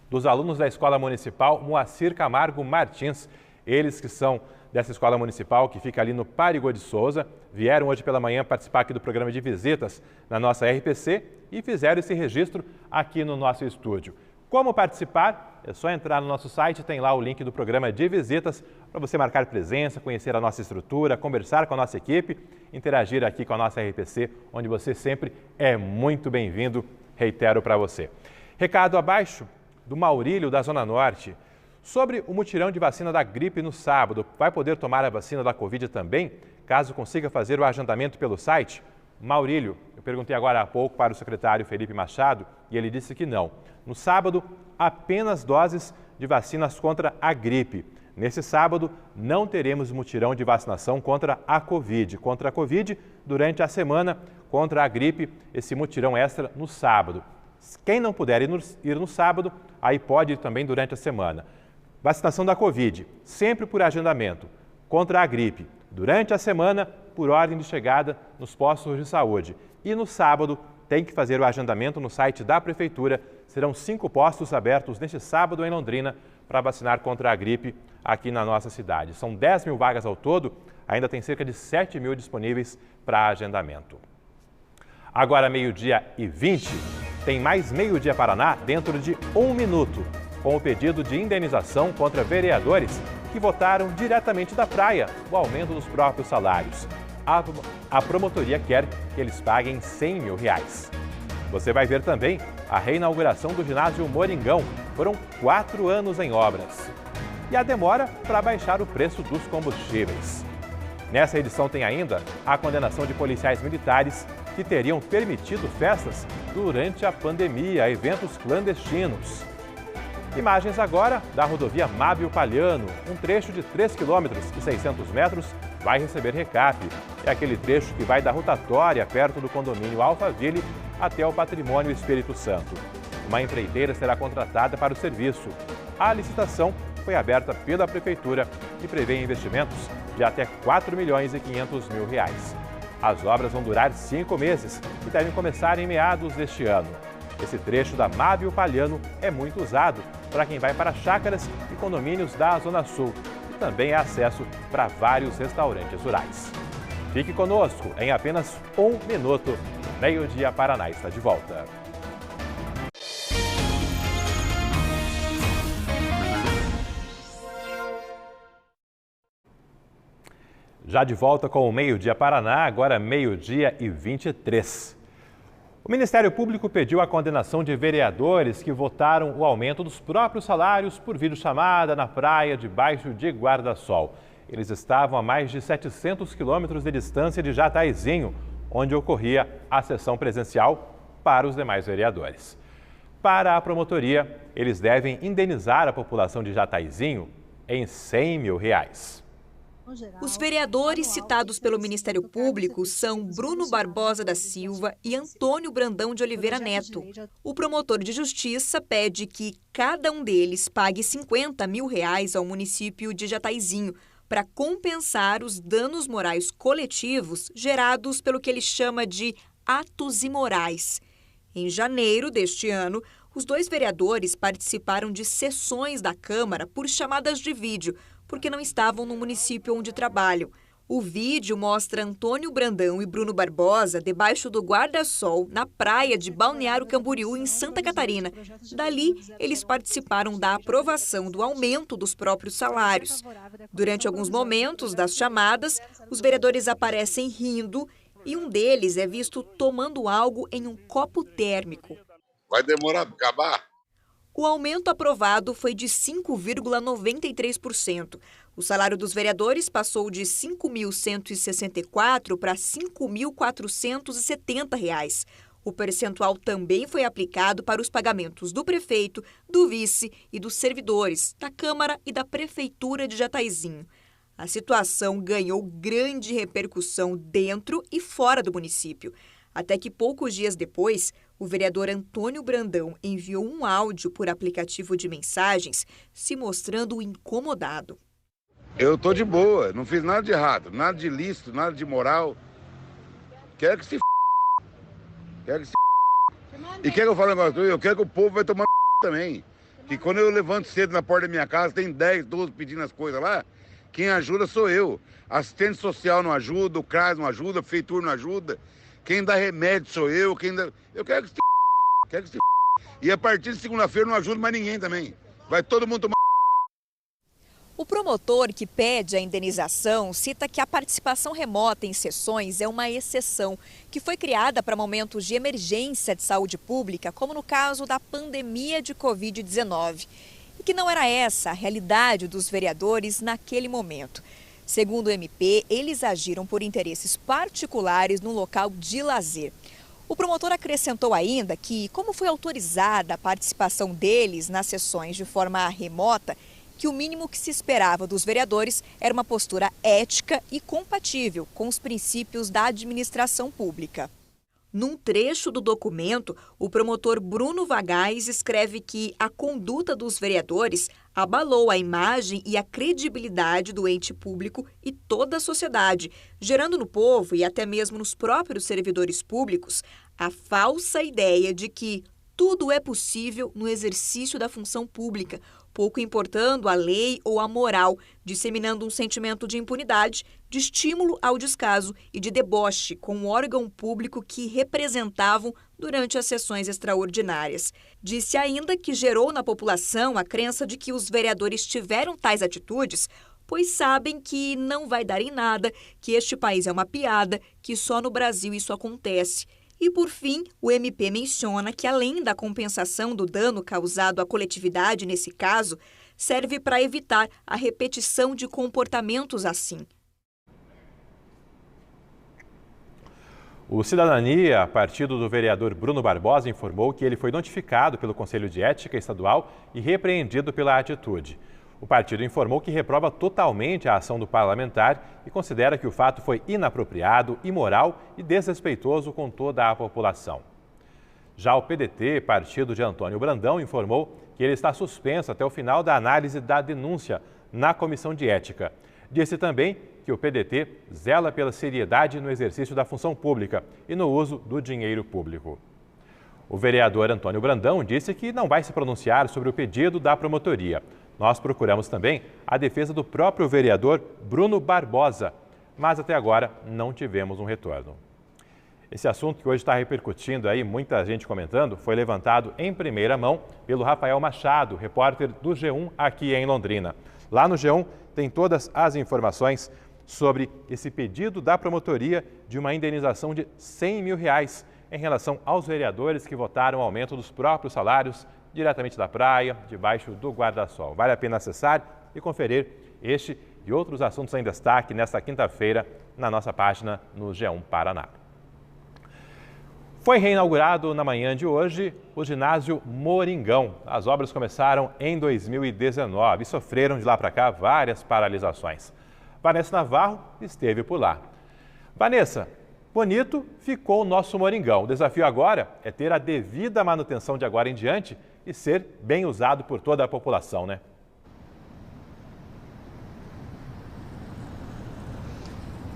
S2: dos alunos da Escola Municipal Moacir Camargo Martins. Eles que são dessa escola municipal que fica ali no Párigô de Souza, vieram hoje pela manhã participar aqui do programa de visitas na nossa RPC e fizeram esse registro aqui no nosso estúdio. Como participar? É só entrar no nosso site, tem lá o link do programa de visitas para você marcar presença, conhecer a nossa estrutura, conversar com a nossa equipe, interagir aqui com a nossa RPC, onde você sempre é muito bem-vindo, reitero para você. Recado abaixo do Maurílio, da Zona Norte. Sobre o mutirão de vacina da gripe no sábado, vai poder tomar a vacina da Covid também, caso consiga fazer o agendamento pelo site? Maurílio, eu perguntei agora há pouco para o secretário Felipe Machado e ele disse que não. No sábado, apenas doses de vacinas contra a gripe. Nesse sábado, não teremos mutirão de vacinação contra a Covid. Contra a Covid, durante a semana, contra a gripe, esse mutirão extra no sábado. Quem não puder ir no sábado, aí pode ir também durante a semana. Vacinação da Covid, sempre por agendamento. Contra a gripe, durante a semana, por ordem de chegada nos postos de saúde. E no sábado, tem que fazer o agendamento no site da Prefeitura. Serão 5 postos abertos neste sábado em Londrina para vacinar contra a gripe aqui na nossa cidade. São 10 mil vagas ao todo, ainda tem cerca de 7 mil disponíveis para agendamento. Agora, 12h20, tem mais Meio Dia Paraná dentro de 1 minuto, com o pedido de indenização contra vereadores que votaram diretamente da praia o aumento dos próprios salários. A promotoria quer que eles paguem R$100 mil. Você vai ver também a reinauguração do ginásio Moringão. Foram 4 anos em obras. E a demora para baixar o preço dos combustíveis. Nessa edição tem ainda a condenação de policiais militares que teriam permitido festas durante a pandemia a eventos clandestinos. Imagens agora da rodovia Mábio Palhano. Um trecho de 3 km e 600 metros vai receber recap. É aquele trecho que vai da rotatória perto do condomínio Alphaville até o Patrimônio Espírito Santo. Uma empreiteira será contratada para o serviço. A licitação foi aberta pela Prefeitura e prevê investimentos de até R$ 4.500.000. As obras vão durar 5 meses e devem começar em meados deste ano. Esse trecho da Mábio Palhano é muito usado para quem vai para chácaras e condomínios da Zona Sul e também é acesso para vários restaurantes rurais. Fique conosco, em apenas 1 minuto. Meio-dia Paraná está de volta. Já de volta com o Meio-dia Paraná, agora 12h23. O Ministério Público pediu a condenação de vereadores que votaram o aumento dos próprios salários por videochamada na praia debaixo de guarda-sol. Eles estavam a mais de 700 quilômetros de distância de Jataizinho, onde ocorria a sessão presencial para os demais vereadores. Para a promotoria, eles devem indenizar a população de Jataizinho em R$ 100 mil.
S3: Os vereadores citados pelo Ministério Público são Bruno Barbosa da Silva e Antônio Brandão de Oliveira Neto. O promotor de justiça pede que cada um deles pague R$ 50 mil ao município de Jataizinho para compensar os danos morais coletivos gerados pelo que ele chama de atos imorais. Em janeiro deste ano, os 2 vereadores participaram de sessões da Câmara por chamadas de vídeo, porque não estavam no município onde trabalham. O vídeo mostra Antônio Brandão e Bruno Barbosa debaixo do guarda-sol na praia de Balneário Camboriú, em Santa Catarina. Dali, eles participaram da aprovação do aumento dos próprios salários. Durante alguns momentos das chamadas, os vereadores aparecem rindo e um deles é visto tomando algo em um copo térmico.
S17: Vai demorar para acabar?
S3: O aumento aprovado foi de 5,93%. O salário dos vereadores passou de R$ 5.164 para R$ 5.470. O percentual também foi aplicado para os pagamentos do prefeito, do vice e dos servidores da Câmara e da Prefeitura de Jataizinho. A situação ganhou grande repercussão dentro e fora do município. Até que poucos dias depois, o vereador Antônio Brandão enviou um áudio por aplicativo de mensagens se mostrando incomodado.
S17: Eu tô de boa, não fiz nada de errado, nada de ilícito, nada de moral. Quero que se Quero que se E quer que eu fale um negócio? Eu quero que o povo vai tomar também. Que quando eu levanto cedo na porta da minha casa, tem 10, 12 pedindo as coisas lá, quem ajuda sou eu. Assistente social não ajuda, o CRAS não ajuda, a prefeitura não ajuda. Quem dá remédio sou eu, Eu quero que se quero que se E a partir de segunda-feira não ajudo mais ninguém também. Vai todo mundo tomar.
S3: O promotor que pede a indenização cita que a participação remota em sessões é uma exceção, que foi criada para momentos de emergência de saúde pública, como no caso da pandemia de Covid-19, e que não era essa a realidade dos vereadores naquele momento. Segundo o MP, eles agiram por interesses particulares num local de lazer. O promotor acrescentou ainda que, como foi autorizada a participação deles nas sessões de forma remota, que o mínimo que se esperava dos vereadores era uma postura ética e compatível com os princípios da administração pública. Num trecho do documento, o promotor Bruno Vagais escreve que a conduta dos vereadores abalou a imagem e a credibilidade do ente público e toda a sociedade, gerando no povo e até mesmo nos próprios servidores públicos a falsa ideia de que tudo é possível no exercício da função pública, pouco importando a lei ou a moral, disseminando um sentimento de impunidade, de estímulo ao descaso e de deboche com o órgão público que representavam durante as sessões extraordinárias. Disse ainda que gerou na população a crença de que os vereadores tiveram tais atitudes, pois sabem que não vai dar em nada, que este país é uma piada, que só no Brasil isso acontece. E, por fim, o MP menciona que, além da compensação do dano causado à coletividade nesse caso, serve para evitar a repetição de comportamentos assim.
S2: O Cidadania, partido do vereador Bruno Barbosa, informou que ele foi notificado pelo Conselho de Ética Estadual e repreendido pela atitude. O partido informou que reprova totalmente a ação do parlamentar e considera que o fato foi inapropriado, imoral e desrespeitoso com toda a população. Já o PDT, partido de Antônio Brandão, informou que ele está suspenso até o final da análise da denúncia na Comissão de Ética. Disse também que o PDT zela pela seriedade no exercício da função pública e no uso do dinheiro público. O vereador Antônio Brandão disse que não vai se pronunciar sobre o pedido da promotoria. Nós procuramos também a defesa do próprio vereador Bruno Barbosa, mas até agora não tivemos um retorno. Esse assunto que hoje está repercutindo aí, muita gente comentando, foi levantado em primeira mão pelo Rafael Machado, repórter do G1 aqui em Londrina. Lá no G1 tem todas as informações sobre esse pedido da promotoria de uma indenização de R$100 mil em relação aos vereadores que votaram o aumento dos próprios salários diretamente da praia, debaixo do guarda-sol. Vale a pena acessar e conferir este e outros assuntos em destaque nesta quinta-feira na nossa página no G1 Paraná. Foi reinaugurado na manhã de hoje o ginásio Moringão. As obras começaram em 2019 e sofreram de lá para cá várias paralisações. Vanessa Navarro esteve por lá. Vanessa, bonito ficou o nosso Moringão. O desafio agora é ter a devida manutenção de agora em diante e ser bem usado por toda a população, né?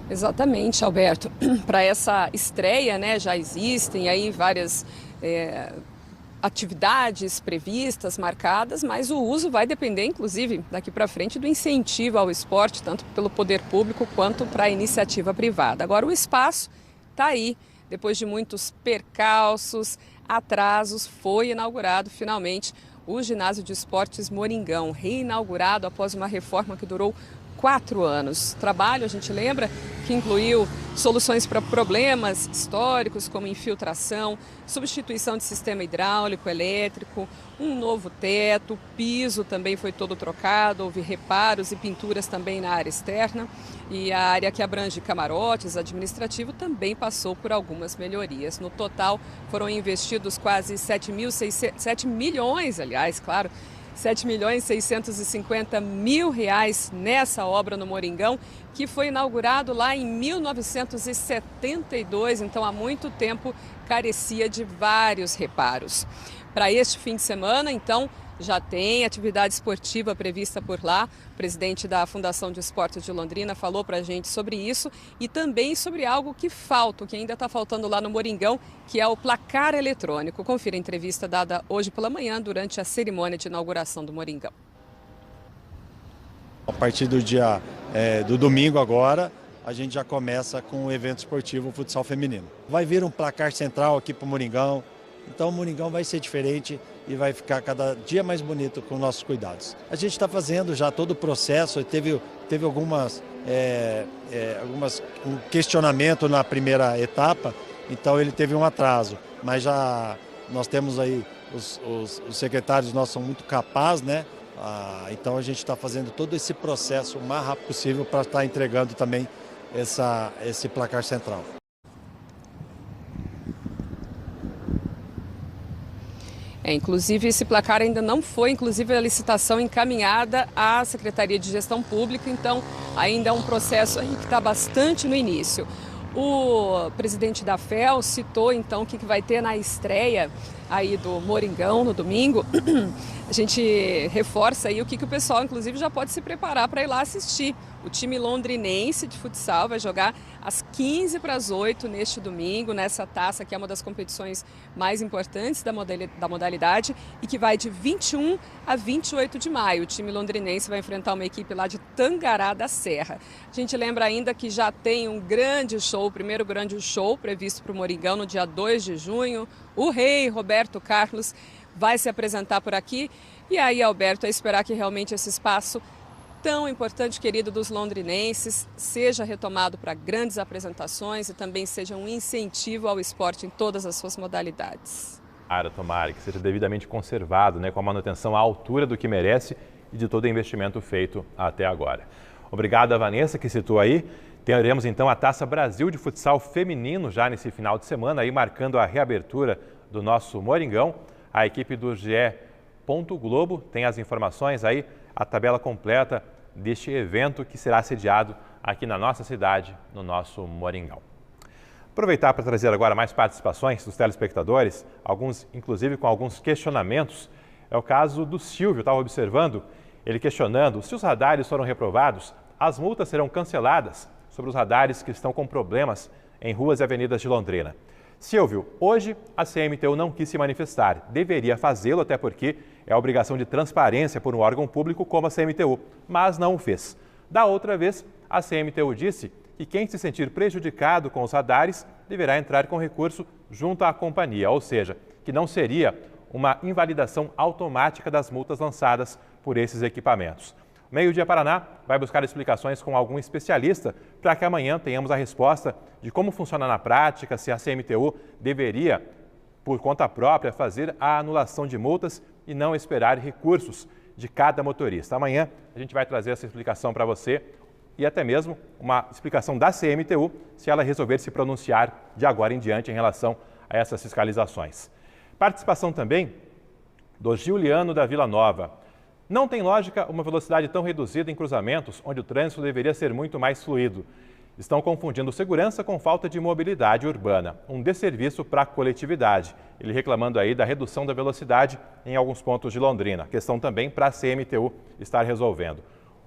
S4: Exatamente, Alberto. Para essa estreia, né, já existem aí várias atividades previstas, marcadas, mas o uso vai depender, inclusive, daqui para frente, do incentivo ao esporte, tanto pelo poder público quanto para a iniciativa privada. Agora, o espaço está aí. Depois de muitos percalços, atrasos, foi inaugurado finalmente o Ginásio de Esportes Moringão, reinaugurado após uma reforma que durou 4 anos. Trabalho, a gente lembra, que incluiu soluções para problemas históricos como infiltração, substituição de sistema hidráulico, elétrico, um novo teto, o piso também foi todo trocado, houve reparos e pinturas também na área externa e a área que abrange camarotes, administrativo, também passou por algumas melhorias. No total foram investidos quase 7 milhões, claro, R$7.650.000 nessa obra no Moringão, que foi inaugurado lá em 1972, então há muito tempo carecia de vários reparos. Para este fim de semana, então, já tem atividade esportiva prevista por lá. O presidente da Fundação de Esportes de Londrina falou para a gente sobre isso e também sobre algo que falta, que ainda está faltando lá no Moringão, que é o placar eletrônico. Confira a entrevista dada hoje pela manhã durante a cerimônia de inauguração do Moringão.
S18: A partir do dia do domingo agora, a gente já começa com o evento esportivo, o futsal feminino. Vai vir um placar central aqui para o Moringão, então o Moringão vai ser diferente e vai ficar cada dia mais bonito com nossos cuidados. A gente está fazendo já todo o processo, teve um questionamento na primeira etapa, então ele teve um atraso, mas já nós temos aí, os secretários nossos são muito capazes, né? Então a gente está fazendo todo esse processo o mais rápido possível para estar entregando também esse placar central.
S4: Inclusive, esse placar ainda não foi, inclusive, a licitação encaminhada à Secretaria de Gestão Pública, então ainda é um processo aí que está bastante no início. O presidente da FEL citou, então, o que vai ter na estreia aí do Moringão no domingo. A gente reforça aí o que o pessoal, inclusive, já pode se preparar para ir lá assistir. O time londrinense de futsal vai jogar às 7:45 neste domingo, nessa taça que é uma das competições mais importantes da modalidade e que vai de 21 a 28 de maio. O time londrinense vai enfrentar uma equipe lá de Tangará da Serra. A gente lembra ainda que já tem um grande show, o primeiro grande show previsto para o Moringão no dia 2 de junho. O rei Roberto Carlos vai se apresentar por aqui. E aí, Alberto, é esperar que realmente esse espaço tão importante, querido, dos londrinenses, seja retomado para grandes apresentações e também seja um incentivo ao esporte em todas as suas modalidades.
S2: Tomara que seja devidamente conservado, né, com a manutenção à altura do que merece e de todo o investimento feito até agora. Obrigado a Vanessa, que citou aí. Teremos então a Taça Brasil de Futsal Feminino já nesse final de semana, aí marcando a reabertura do nosso Moringão. A equipe do GE. Globo tem as informações aí, a tabela completa deste evento que será sediado aqui na nossa cidade, no nosso Moringão. Aproveitar para trazer agora mais participações dos telespectadores, alguns inclusive com alguns questionamentos. É o caso do Silvio, estava observando, ele questionando se os radares foram reprovados, as multas serão canceladas sobre os radares que estão com problemas em ruas e avenidas de Londrina. Silvio, hoje a CMTU não quis se manifestar, deveria fazê-lo até porque é a obrigação de transparência por um órgão público como a CMTU, mas não o fez. Da outra vez, a CMTU disse que quem se sentir prejudicado com os radares deverá entrar com recurso junto à companhia, ou seja, que não seria uma invalidação automática das multas lançadas por esses equipamentos. Meio Dia Paraná vai buscar explicações com algum especialista para que amanhã tenhamos a resposta de como funciona na prática, se a CMTU deveria, por conta própria, fazer a anulação de multas e não esperar recursos de cada motorista. Amanhã a gente vai trazer essa explicação para você e até mesmo uma explicação da CMTU, se ela resolver se pronunciar de agora em diante em relação a essas fiscalizações. Participação também do Juliano da Vila Nova. Não tem lógica uma velocidade tão reduzida em cruzamentos, onde o trânsito deveria ser muito mais fluido. Estão confundindo segurança com falta de mobilidade urbana, um desserviço para a coletividade. Ele reclamando aí da redução da velocidade em alguns pontos de Londrina. Questão também para a CMTU estar resolvendo.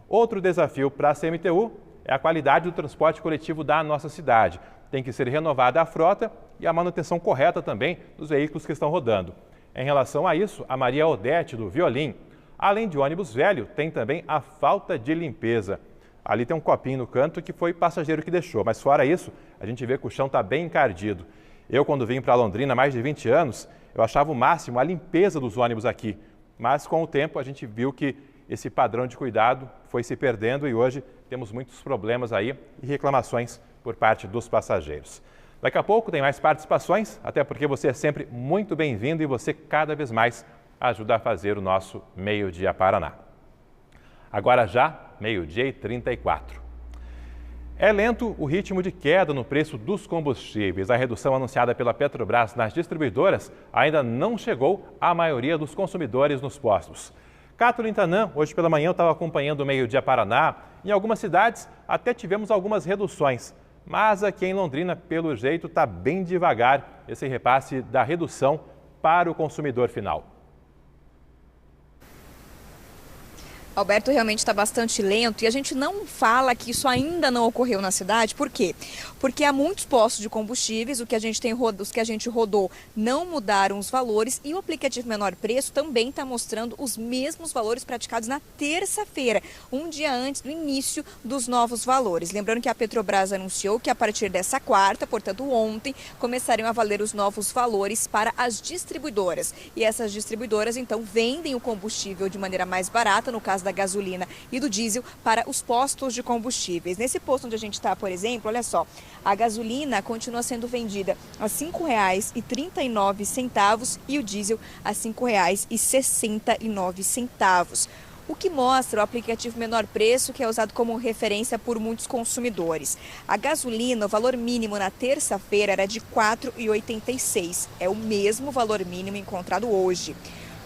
S2: Outro desafio para a CMTU é a qualidade do transporte coletivo da nossa cidade. Tem que ser renovada a frota e a manutenção correta também dos veículos que estão rodando. Em relação a isso, a Maria Odete, do Violim, além de ônibus velho, tem também a falta de limpeza. Ali tem um copinho no canto que foi passageiro que deixou, mas fora isso, a gente vê que o chão está bem encardido. Eu, quando vim para Londrina há mais de 20 anos, eu achava o máximo a limpeza dos ônibus aqui. Mas com o tempo a gente viu que esse padrão de cuidado foi se perdendo e hoje temos muitos problemas aí e reclamações por parte dos passageiros. Daqui a pouco tem mais participações, até porque você é sempre muito bem-vindo e você cada vez mais ajuda a fazer o nosso Meio Dia Paraná. Agora já, 12h34. É lento o ritmo de queda no preço dos combustíveis. A redução anunciada pela Petrobras nas distribuidoras ainda não chegou à maioria dos consumidores nos postos. Catherine Tanan, hoje pela manhã eu estava acompanhando o Meio Dia Paraná. Em algumas cidades até tivemos algumas reduções, mas aqui em Londrina, pelo jeito, está bem devagar esse repasse da redução para o consumidor final.
S3: Alberto, realmente está bastante lento e a gente não fala que isso ainda não ocorreu na cidade. Por quê? Porque há muitos postos de combustíveis, os que a gente rodou não mudaram os valores e o aplicativo Menor Preço também está mostrando os mesmos valores praticados na terça-feira, um dia antes do início dos novos valores. Lembrando que a Petrobras anunciou que a partir dessa quarta, portanto ontem, começariam a valer os novos valores para as distribuidoras. E essas distribuidoras, então, vendem o combustível de maneira mais barata, no caso da gasolina e do diesel, para os postos de combustíveis. Nesse posto onde a gente está, por exemplo, olha só, a gasolina continua sendo vendida a R$ 5,39 e o diesel a R$ 5,69. O que mostra o aplicativo Menor Preço, que é usado como referência por muitos consumidores. A gasolina, o valor mínimo na terça-feira era de R$ 4,86. É o mesmo valor mínimo encontrado hoje.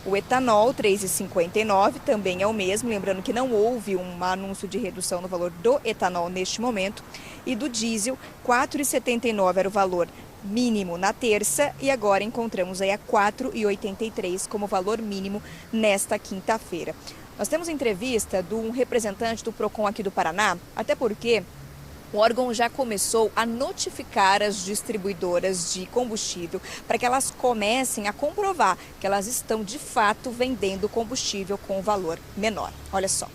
S3: O etanol, R$ 3,59, também é o mesmo, lembrando que não houve um anúncio de redução no valor do etanol neste momento. E do diesel, R$ 4,79 era o valor mínimo na terça e agora encontramos aí a R$ 4,83 como valor mínimo nesta quinta-feira. Nós temos entrevista de um representante do PROCON aqui do Paraná, até porque o órgão já começou a notificar as distribuidoras de combustível para que elas comecem a comprovar que elas estão de fato vendendo combustível com valor menor. Olha só.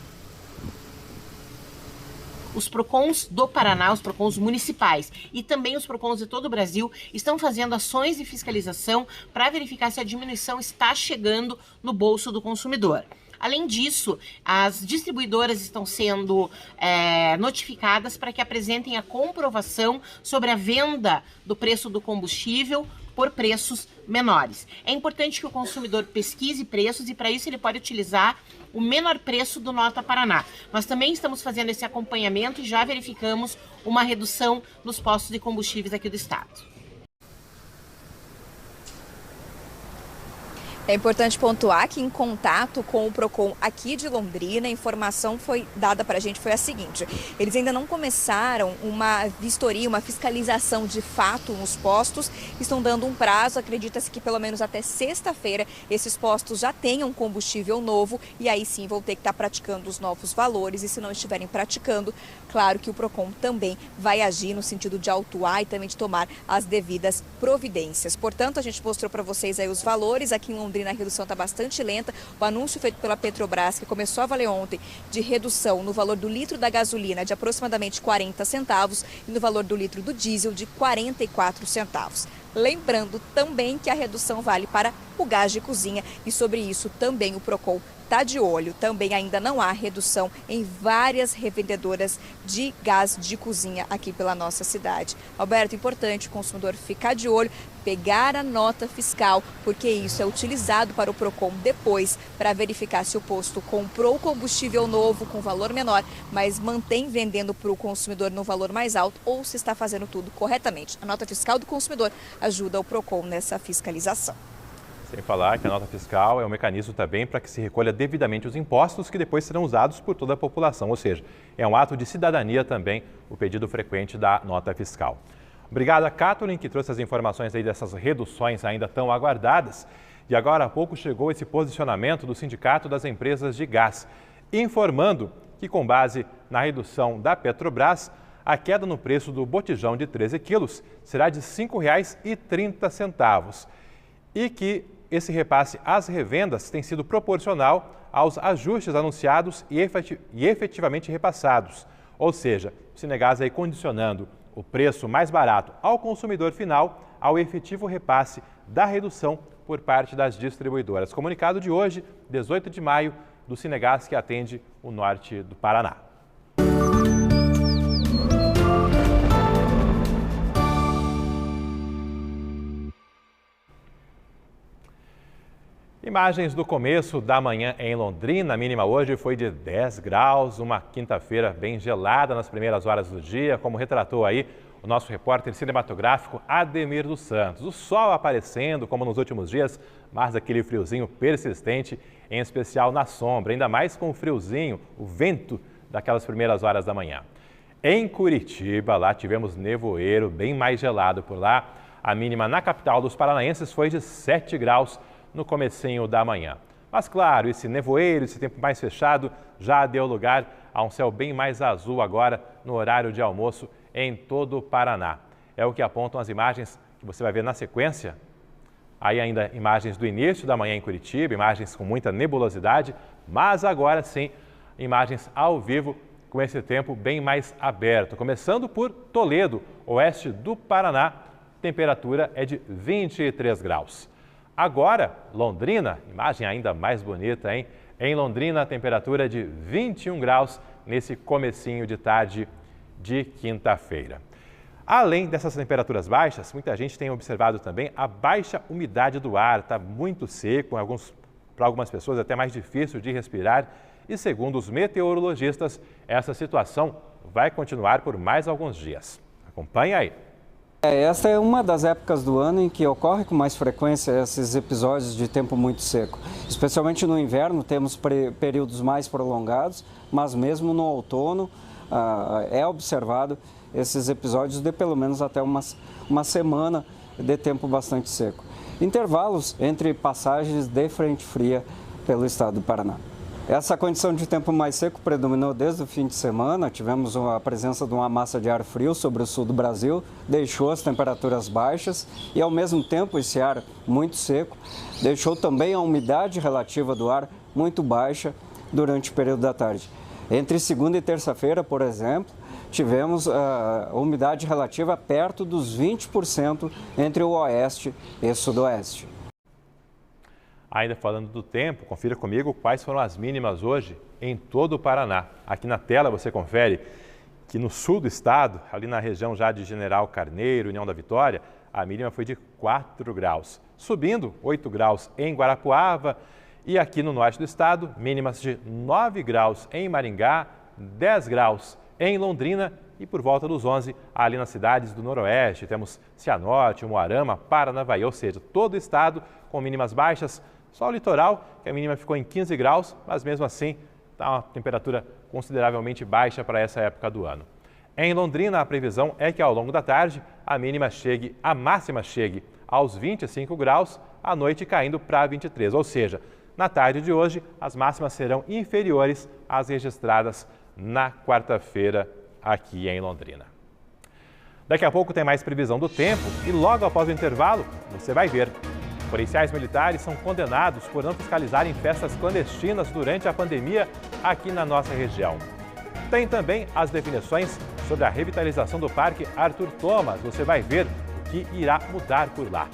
S19: Os PROCONs do Paraná, os PROCONs municipais e também os PROCONs de todo o Brasil estão fazendo ações de fiscalização para verificar se a diminuição está chegando no bolso do consumidor. Além disso, as distribuidoras estão sendo notificadas para que apresentem a comprovação sobre a venda do preço do combustível por preços menores. É importante que o consumidor pesquise preços e para isso ele pode utilizar o menor preço do Nota Paraná. Nós também estamos fazendo esse acompanhamento e já verificamos uma redução nos postos de combustíveis aqui do estado.
S3: É importante pontuar que em contato com o PROCON aqui de Londrina, a informação foi dada para a gente foi a seguinte: eles ainda não começaram uma vistoria, uma fiscalização de fato nos postos, estão dando um prazo, acredita-se que pelo menos até sexta-feira esses postos já tenham combustível novo e aí sim vão ter que estar praticando os novos valores e se não estiverem praticando, claro que o PROCON também vai agir no sentido de autuar e também de tomar as devidas providências. Portanto, a gente mostrou para vocês aí os valores aqui em Londrina. A redução está bastante lenta. O anúncio feito pela Petrobras, que começou a valer ontem, de redução no valor do litro da gasolina de aproximadamente 40 centavos e no valor do litro do diesel de 44 centavos. Lembrando também que a redução vale para o gás de cozinha e sobre isso também o PROCON está de olho. Também ainda não há redução em várias revendedoras de gás de cozinha aqui pela nossa cidade. Alberto, importante o consumidor ficar de olho, pegar a nota fiscal, porque isso é utilizado para o PROCON depois para verificar se o posto comprou combustível novo com valor menor, mas mantém vendendo para o consumidor no valor mais alto ou se está fazendo tudo corretamente. A nota fiscal do consumidor ajuda o PROCON nessa fiscalização.
S2: Sem falar que a nota fiscal é um mecanismo também para que se recolha devidamente os impostos que depois serão usados por toda a população, ou seja, é um ato de cidadania também o pedido frequente da nota fiscal. Obrigado a Kathleen, que trouxe as informações aí dessas reduções ainda tão aguardadas. E agora há pouco chegou esse posicionamento do Sindicato das Empresas de Gás, informando que com base na redução da Petrobras, a queda no preço do botijão de 13 quilos será de R$ 5,30 e que esse repasse às revendas tem sido proporcional aos ajustes anunciados e efetivamente repassados. Ou seja, o Sinegás aí condicionando o preço mais barato ao consumidor final ao efetivo repasse da redução por parte das distribuidoras. Comunicado de hoje, 18 de maio, do Sinegás que atende o norte do Paraná. Imagens do começo da manhã em Londrina. A mínima hoje foi de 10 graus, uma quinta-feira bem gelada nas primeiras horas do dia, como retratou aí o nosso repórter cinematográfico Ademir dos Santos. O sol aparecendo, como nos últimos dias, mas aquele friozinho persistente, em especial na sombra, ainda mais com o friozinho, o vento daquelas primeiras horas da manhã. Em Curitiba, lá tivemos nevoeiro, bem mais gelado por lá. A mínima na capital dos paranaenses foi de 7 graus no comecinho da manhã. Mas claro, esse nevoeiro, esse tempo mais fechado, já deu lugar a um céu bem mais azul agora no horário de almoço em todo o Paraná. É o que apontam as imagens que você vai ver na sequência. Aí ainda imagens do início da manhã em Curitiba, imagens com muita nebulosidade, mas agora sim, imagens ao vivo com esse tempo bem mais aberto. Começando por Toledo, oeste do Paraná, temperatura é de 23 graus. Agora, Londrina, imagem ainda mais bonita, hein? Em Londrina, a temperatura é de 21 graus nesse comecinho de tarde de quinta-feira. Além dessas temperaturas baixas, muita gente tem observado também a baixa umidade do ar. Está muito seco, para algumas pessoas até mais difícil de respirar. E segundo os meteorologistas, essa situação vai continuar por mais alguns dias. Acompanhe aí.
S20: Esta é uma das épocas do ano em que ocorre com mais frequência esses episódios de tempo muito seco. Especialmente no inverno temos períodos mais prolongados, mas mesmo no outono é observado esses episódios de pelo menos até uma semana de tempo bastante seco. Intervalos entre passagens de frente fria pelo estado do Paraná. Essa condição de tempo mais seco predominou desde o fim de semana. Tivemos a presença de uma massa de ar frio sobre o sul do Brasil, deixou as temperaturas baixas e, ao mesmo tempo, esse ar muito seco deixou também a umidade relativa do ar muito baixa durante o período da tarde. Entre segunda e terça-feira, por exemplo, tivemos a umidade relativa perto dos 20% entre o oeste e sudoeste.
S2: Ainda falando do tempo, confira comigo quais foram as mínimas hoje em todo o Paraná. Aqui na tela você confere que no sul do estado, ali na região já de General Carneiro, União da Vitória, a mínima foi de 4 graus. Subindo, 8 graus em Guarapuava e aqui no norte do estado, mínimas de 9 graus em Maringá, 10 graus em Londrina e por volta dos 11 ali nas cidades do noroeste. Temos Cianorte, Umuarama, Paranavaí, ou seja, todo o estado com mínimas baixas. Só o litoral, que a mínima ficou em 15 graus, mas mesmo assim está uma temperatura consideravelmente baixa para essa época do ano. Em Londrina, a previsão é que ao longo da tarde a máxima chegue aos 25 graus, à noite caindo para 23, ou seja, na tarde de hoje as máximas serão inferiores às registradas na quarta-feira aqui em Londrina. Daqui a pouco tem mais previsão do tempo e logo após o intervalo você vai ver. Policiais militares são condenados por não fiscalizarem festas clandestinas durante a pandemia aqui na nossa região. Tem também as definições sobre a revitalização do Parque Arthur Thomas. Você vai ver o que irá mudar por lá.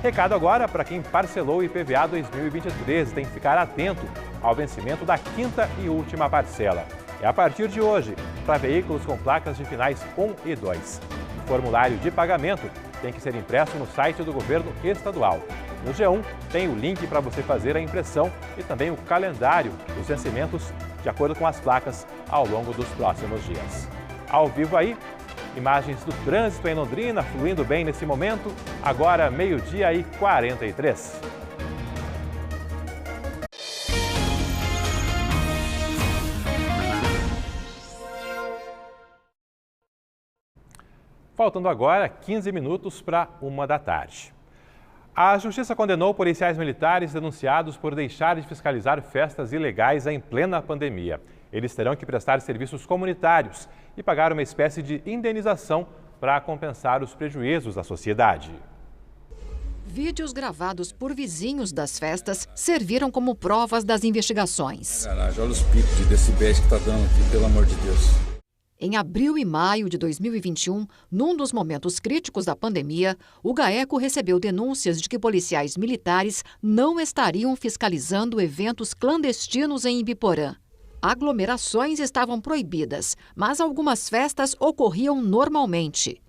S2: Recado agora para quem parcelou o IPVA 2023. Tem que ficar atento ao vencimento da 5ª e última parcela. É a partir de hoje, para veículos com placas de finais 1 e 2. O formulário de pagamento tem que ser impresso no site do governo estadual. No G1 tem o link para você fazer a impressão e também o calendário dos vencimentos de acordo com as placas ao longo dos próximos dias. Ao vivo aí, imagens do trânsito em Londrina, fluindo bem nesse momento, agora 12h43. Faltando agora 15 minutos para 1 da tarde. A Justiça condenou policiais militares denunciados por deixar de fiscalizar festas ilegais em plena pandemia. Eles terão que prestar serviços comunitários e pagar uma espécie de indenização para compensar os prejuízos à sociedade.
S21: Vídeos gravados por vizinhos das festas serviram como provas das investigações.
S22: Garagem, olha os picos de decibéis que está dando aqui, pelo amor de Deus.
S21: Em abril e maio de 2021, num dos momentos críticos da pandemia, o GAECO recebeu denúncias de que policiais militares não estariam fiscalizando eventos clandestinos em Ibiporã. Aglomerações estavam proibidas, mas algumas festas ocorriam normalmente.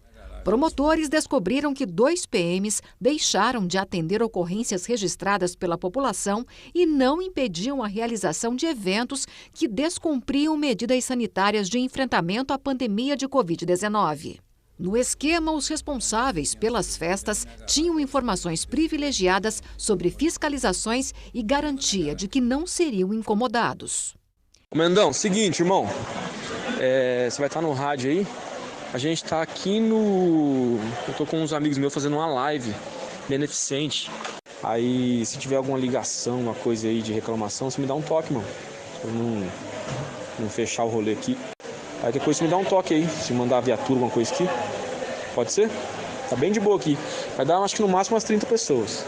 S21: Promotores descobriram que 2 PMs deixaram de atender ocorrências registradas pela população e não impediam a realização de eventos que descumpriam medidas sanitárias de enfrentamento à pandemia de Covid-19. No esquema, os responsáveis pelas festas tinham informações privilegiadas sobre fiscalizações e garantia de que não seriam incomodados.
S23: Mendão, seguinte, irmão, você vai estar no rádio aí? A gente tá aqui no... Eu tô com uns amigos meus fazendo uma live beneficente. Aí, se tiver alguma ligação, uma coisa aí de reclamação, você me dá um toque, mano. Pra não fechar o rolê aqui. Aí, qualquer coisa, você me dá um toque aí. Se mandar a viatura, alguma coisa aqui. Pode ser? Tá bem de boa aqui. Vai dar, acho que no máximo, umas 30 pessoas.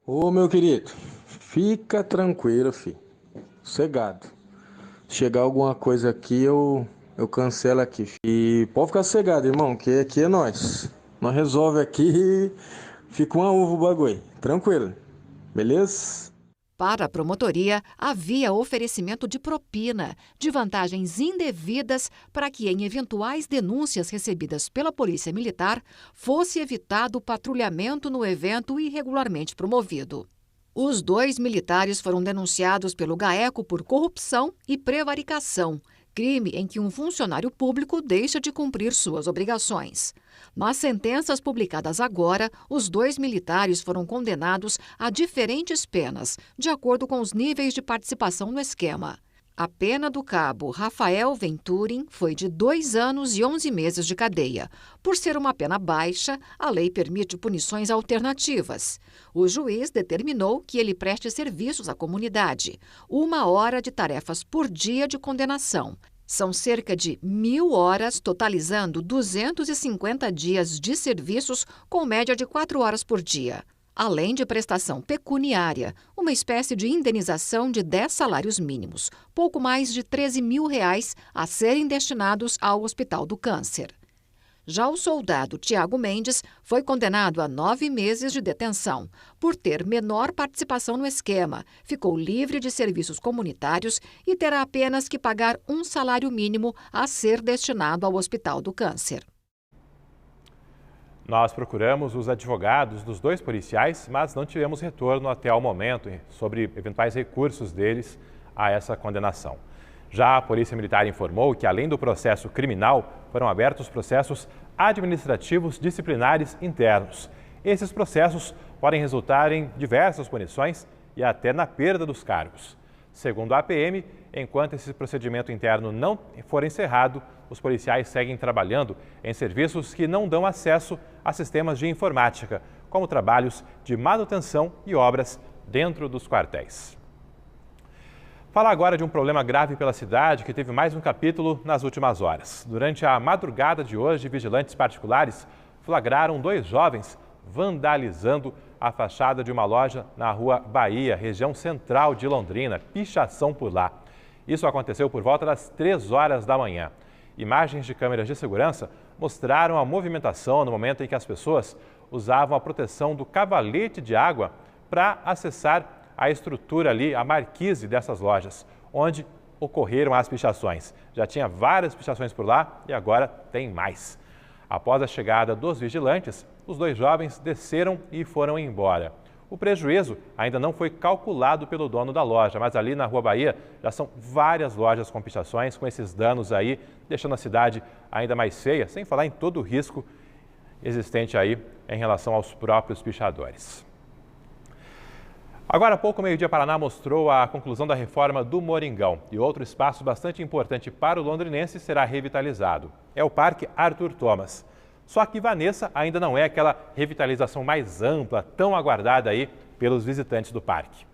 S23: Ô, meu querido, fica tranquilo, filho. Sossegado. Se chegar alguma coisa aqui, eu cancelo aqui. E pode ficar sossegado, irmão, que aqui é nós. Nós resolve aqui e fica uma uva o bagulho. Tranquilo. Beleza?
S21: Para a promotoria, havia oferecimento de propina, de vantagens indevidas para que, em eventuais denúncias recebidas pela Polícia Militar, fosse evitado o patrulhamento no evento irregularmente promovido. Os 2 militares foram denunciados pelo GAECO por corrupção e prevaricação, crime em que um funcionário público deixa de cumprir suas obrigações. Nas sentenças publicadas agora, os 2 militares foram condenados a diferentes penas, de acordo com os níveis de participação no esquema. A pena do cabo Rafael Venturim foi de 2 anos e 11 meses de cadeia. Por ser uma pena baixa, a lei permite punições alternativas. O juiz determinou que ele preste serviços à comunidade, 1 hora de tarefas por dia de condenação. São cerca de 1.000 horas, totalizando 250 dias de serviços, com média de 4 horas por dia. Além de prestação pecuniária, uma espécie de indenização de 10 salários mínimos, pouco mais de R$13.000 a serem destinados ao Hospital do Câncer. Já o soldado Tiago Mendes foi condenado a 9 meses de detenção. Por ter menor participação no esquema, ficou livre de serviços comunitários e terá apenas que pagar um salário mínimo a ser destinado ao Hospital do Câncer.
S2: Nós procuramos os advogados dos 2 policiais, mas não tivemos retorno até o momento sobre eventuais recursos deles a essa condenação. Já a Polícia Militar informou que, além do processo criminal, foram abertos processos administrativos disciplinares internos. Esses processos podem resultar em diversas punições e até na perda dos cargos. Segundo a PM, enquanto esse procedimento interno não for encerrado, os policiais seguem trabalhando em serviços que não dão acesso a sistemas de informática, como trabalhos de manutenção e obras dentro dos quartéis. Falar agora de um problema grave pela cidade que teve mais um capítulo nas últimas horas. Durante a madrugada de hoje, vigilantes particulares flagraram 2 jovens vandalizando a fachada de uma loja na Rua Bahia, região central de Londrina, pichação por lá. Isso aconteceu por volta das 3 horas da manhã. Imagens de câmeras de segurança mostraram a movimentação no momento em que as pessoas usavam a proteção do cavalete de água para acessar a estrutura ali, a marquise dessas lojas, onde ocorreram as pichações. Já tinha várias pichações por lá e agora tem mais. Após a chegada dos vigilantes, os 2 jovens desceram e foram embora. O prejuízo ainda não foi calculado pelo dono da loja, mas ali na Rua Bahia já são várias lojas com pichações, com esses danos aí, deixando a cidade ainda mais feia, sem falar em todo o risco existente aí em relação aos próprios pichadores. Agora há pouco, o Meio Dia Paraná mostrou a conclusão da reforma do Moringão e outro espaço bastante importante para o londrinense será revitalizado. É o Parque Arthur Thomas. Só que Vanessa ainda não é aquela revitalização mais ampla, tão aguardada aí pelos visitantes do parque.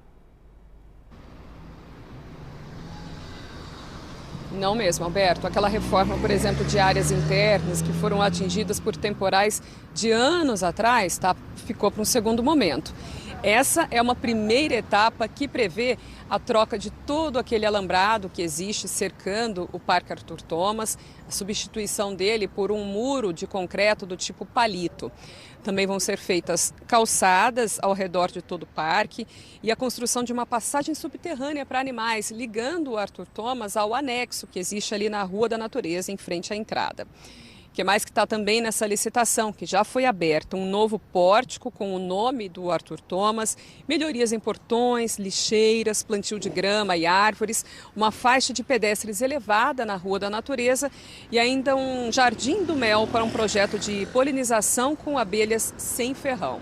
S4: Não mesmo, Alberto. Aquela reforma, por exemplo, de áreas internas que foram atingidas por temporais de anos atrás, ficou para um segundo momento. Essa é uma primeira etapa que prevê a troca de todo aquele alambrado que existe cercando o Parque Arthur Thomas, a substituição dele por um muro de concreto do tipo palito. Também vão ser feitas calçadas ao redor de todo o parque e a construção de uma passagem subterrânea para animais, ligando o Arthur Thomas ao anexo que existe ali na Rua da Natureza, em frente à entrada. O que mais que está também nessa licitação, que já foi aberta, um novo pórtico com o nome do Arthur Thomas, melhorias em portões, lixeiras, plantio de grama e árvores, uma faixa de pedestres elevada na Rua da Natureza e ainda um jardim do mel para um projeto de polinização com abelhas sem ferrão.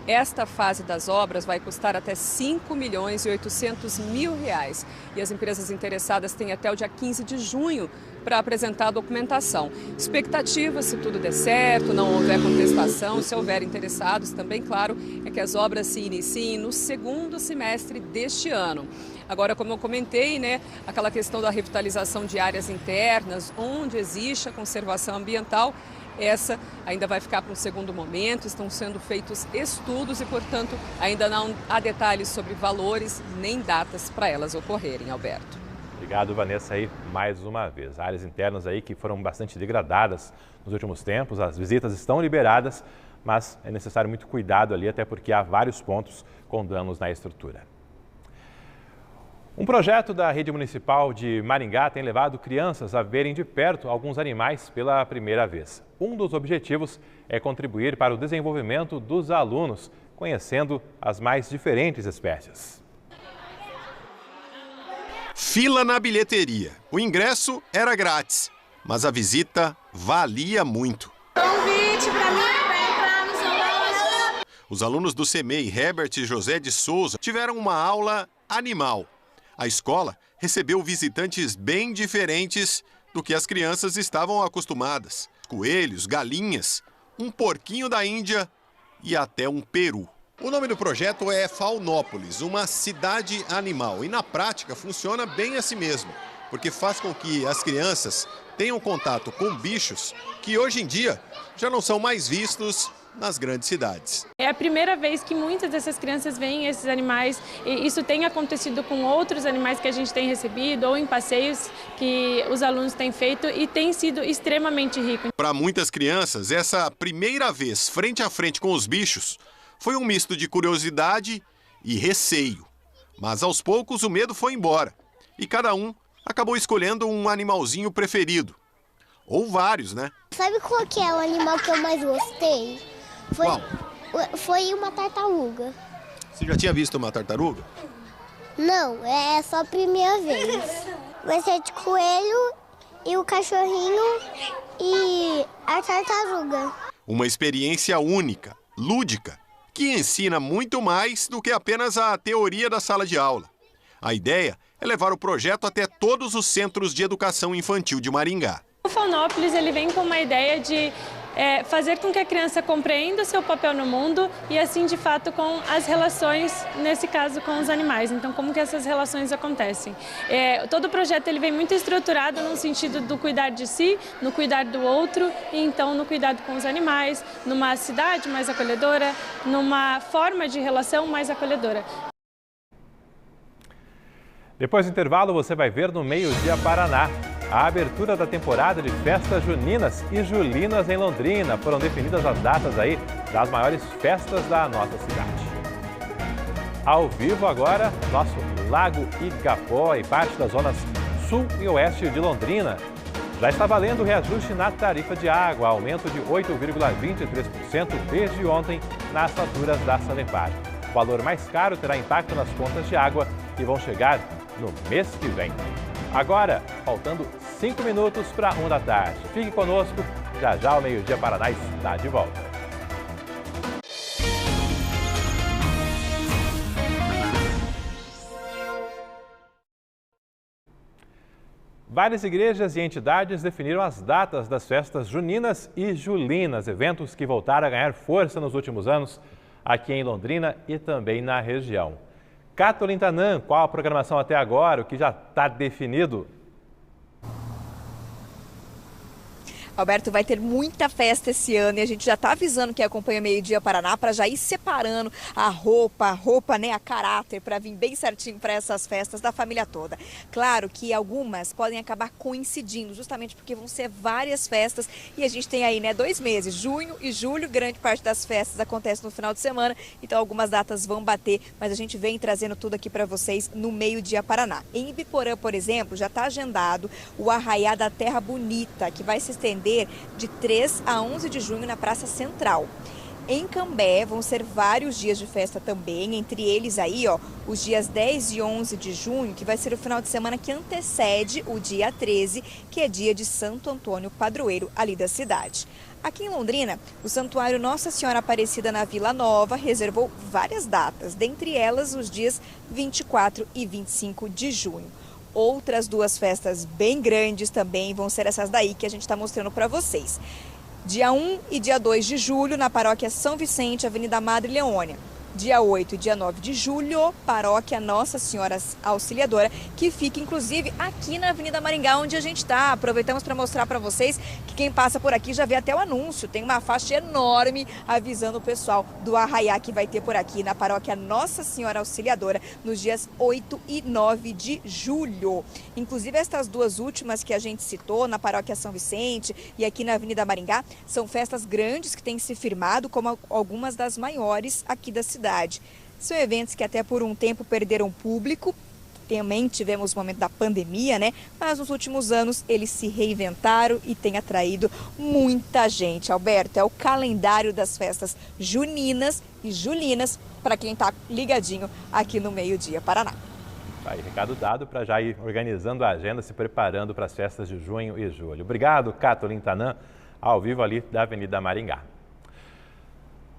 S4: Esta fase das obras vai custar até R$ 5.800.000 e as empresas interessadas têm até o dia 15 de junho para apresentar a documentação. Expectativa, se tudo der certo, não houver contestação, se houver interessados também, claro, é que as obras se iniciem no segundo semestre deste ano. Agora, como eu comentei, aquela questão da revitalização de áreas internas, onde existe a conservação ambiental, essa ainda vai ficar para um segundo momento, estão sendo feitos estudos e, portanto, ainda não há detalhes sobre valores nem datas para elas ocorrerem, Alberto.
S2: Obrigado, Vanessa, aí mais uma vez. Áreas internas aí que foram bastante degradadas nos últimos tempos, as visitas estão liberadas, mas é necessário muito cuidado ali, até porque há vários pontos com danos na estrutura. Um projeto da Rede Municipal de Maringá tem levado crianças a verem de perto alguns animais pela primeira vez. Um dos objetivos é contribuir para o desenvolvimento dos alunos, conhecendo as mais diferentes espécies.
S1: Fila na bilheteria. O ingresso era grátis, mas a visita valia muito.
S8: Convite para mim para entrar no zoológico.
S1: Os alunos do CEMEI, Herbert e José de Souza, tiveram uma aula animal. A escola recebeu visitantes bem diferentes do que as crianças estavam acostumadas. Coelhos, galinhas, um porquinho da Índia e até um peru. O nome do projeto é Faunópolis, uma cidade animal. E na prática funciona bem assim mesmo, porque faz com que as crianças tenham contato com bichos que hoje em dia já não são mais vistos nas grandes cidades.
S10: É a primeira vez que muitas dessas crianças veem esses animais e isso tem acontecido com outros animais que a gente tem recebido ou em passeios que os alunos têm feito e tem sido extremamente rico.
S1: Para muitas crianças, essa primeira vez frente a frente com os bichos foi um misto de curiosidade e receio. Mas aos poucos o medo foi embora e cada um acabou escolhendo um animalzinho preferido. Ou vários, né?
S8: Sabe qual que é o animal que eu mais gostei? Foi uma tartaruga.
S1: Você já tinha visto uma tartaruga?
S8: Não, é só a primeira vez. Vai ser de coelho e o cachorrinho e a tartaruga.
S1: Uma experiência única, lúdica, que ensina muito mais do que apenas a teoria da sala de aula. A ideia é levar o projeto até todos os centros de educação infantil de Maringá.
S10: O Faunópolis ele vem com uma ideia de fazer com que a criança compreenda o seu papel no mundo e assim, de fato, com as relações, nesse caso, com os animais. Então, como que essas relações acontecem? Todo o projeto ele vem muito estruturado no sentido do cuidar de si, no cuidar do outro e, então, no cuidado com os animais, numa cidade mais acolhedora, numa forma de relação mais acolhedora.
S2: Depois do intervalo, você vai ver no Meio Dia Paraná a abertura da temporada de festas juninas e julinas em Londrina. Foram definidas as datas aí das maiores festas da nossa cidade. Ao vivo agora, nosso Lago Igapó e parte das zonas sul e oeste de Londrina. Já está valendo o reajuste na tarifa de água, aumento de 8,23% desde ontem nas faturas da Sanepar. O valor mais caro terá impacto nas contas de água que vão chegar no mês que vem. Agora, faltando 5 minutos para 1 da tarde. Fique conosco, já já o Meio Dia Paraná está de volta. Várias igrejas e entidades definiram as datas das festas juninas e julinas, eventos que voltaram a ganhar força nos últimos anos aqui em Londrina e também na região. Kathleen Tanan, qual a programação até agora, o que já está definido?
S3: Alberto, vai ter muita festa esse ano e a gente já está avisando quem acompanha Meio Dia Paraná para já ir separando a roupa, né, a caráter, para vir bem certinho para essas festas da família toda. Claro que algumas podem acabar coincidindo, justamente porque vão ser várias festas e a gente tem aí, né, 2 meses, junho e julho, grande parte das festas acontece no final de semana, então algumas datas vão bater, mas a gente vem trazendo tudo aqui para vocês no Meio Dia Paraná. Em Ibiporã, por exemplo, já está agendado o Arraiá da Terra Bonita, que vai se estender de 3 a 11 de junho na Praça Central. Em Cambé vão ser vários dias de festa também, entre eles aí, ó, os dias 10 e 11 de junho, que vai ser o final de semana que antecede o dia 13, que é dia de Santo Antônio Padroeiro, ali da cidade. Aqui em Londrina, o Santuário Nossa Senhora Aparecida na Vila Nova reservou várias datas, dentre elas os dias 24 e 25 de junho. Outras 2 festas bem grandes também vão ser essas daí que a gente está mostrando para vocês. Dia 1 e dia 2 de julho, na Paróquia São Vicente, Avenida Madre Leônia. Dia 8 e dia 9 de julho, Paróquia Nossa Senhora Auxiliadora, que fica inclusive aqui na Avenida Maringá, onde a gente está. Aproveitamos para mostrar para vocês que quem passa por aqui já vê até o anúncio. Tem uma faixa enorme avisando o pessoal do arraiá que vai ter por aqui na Paróquia Nossa Senhora Auxiliadora nos dias 8 e 9 de julho. Inclusive estas 2 últimas que a gente citou, na Paróquia São Vicente e aqui na Avenida Maringá, são festas grandes que têm se firmado como algumas das maiores aqui da cidade. São eventos que até por um tempo perderam público, também tivemos o momento da pandemia, né? Mas nos últimos anos eles se reinventaram e têm atraído muita gente. Alberto, é o calendário das festas juninas e julinas para quem está ligadinho aqui no Meio Dia Paraná.
S2: Aí, recado dado para já ir organizando a agenda, se preparando para as festas de junho e julho. Obrigado, Kathleen Tanan, ao vivo ali da Avenida Maringá.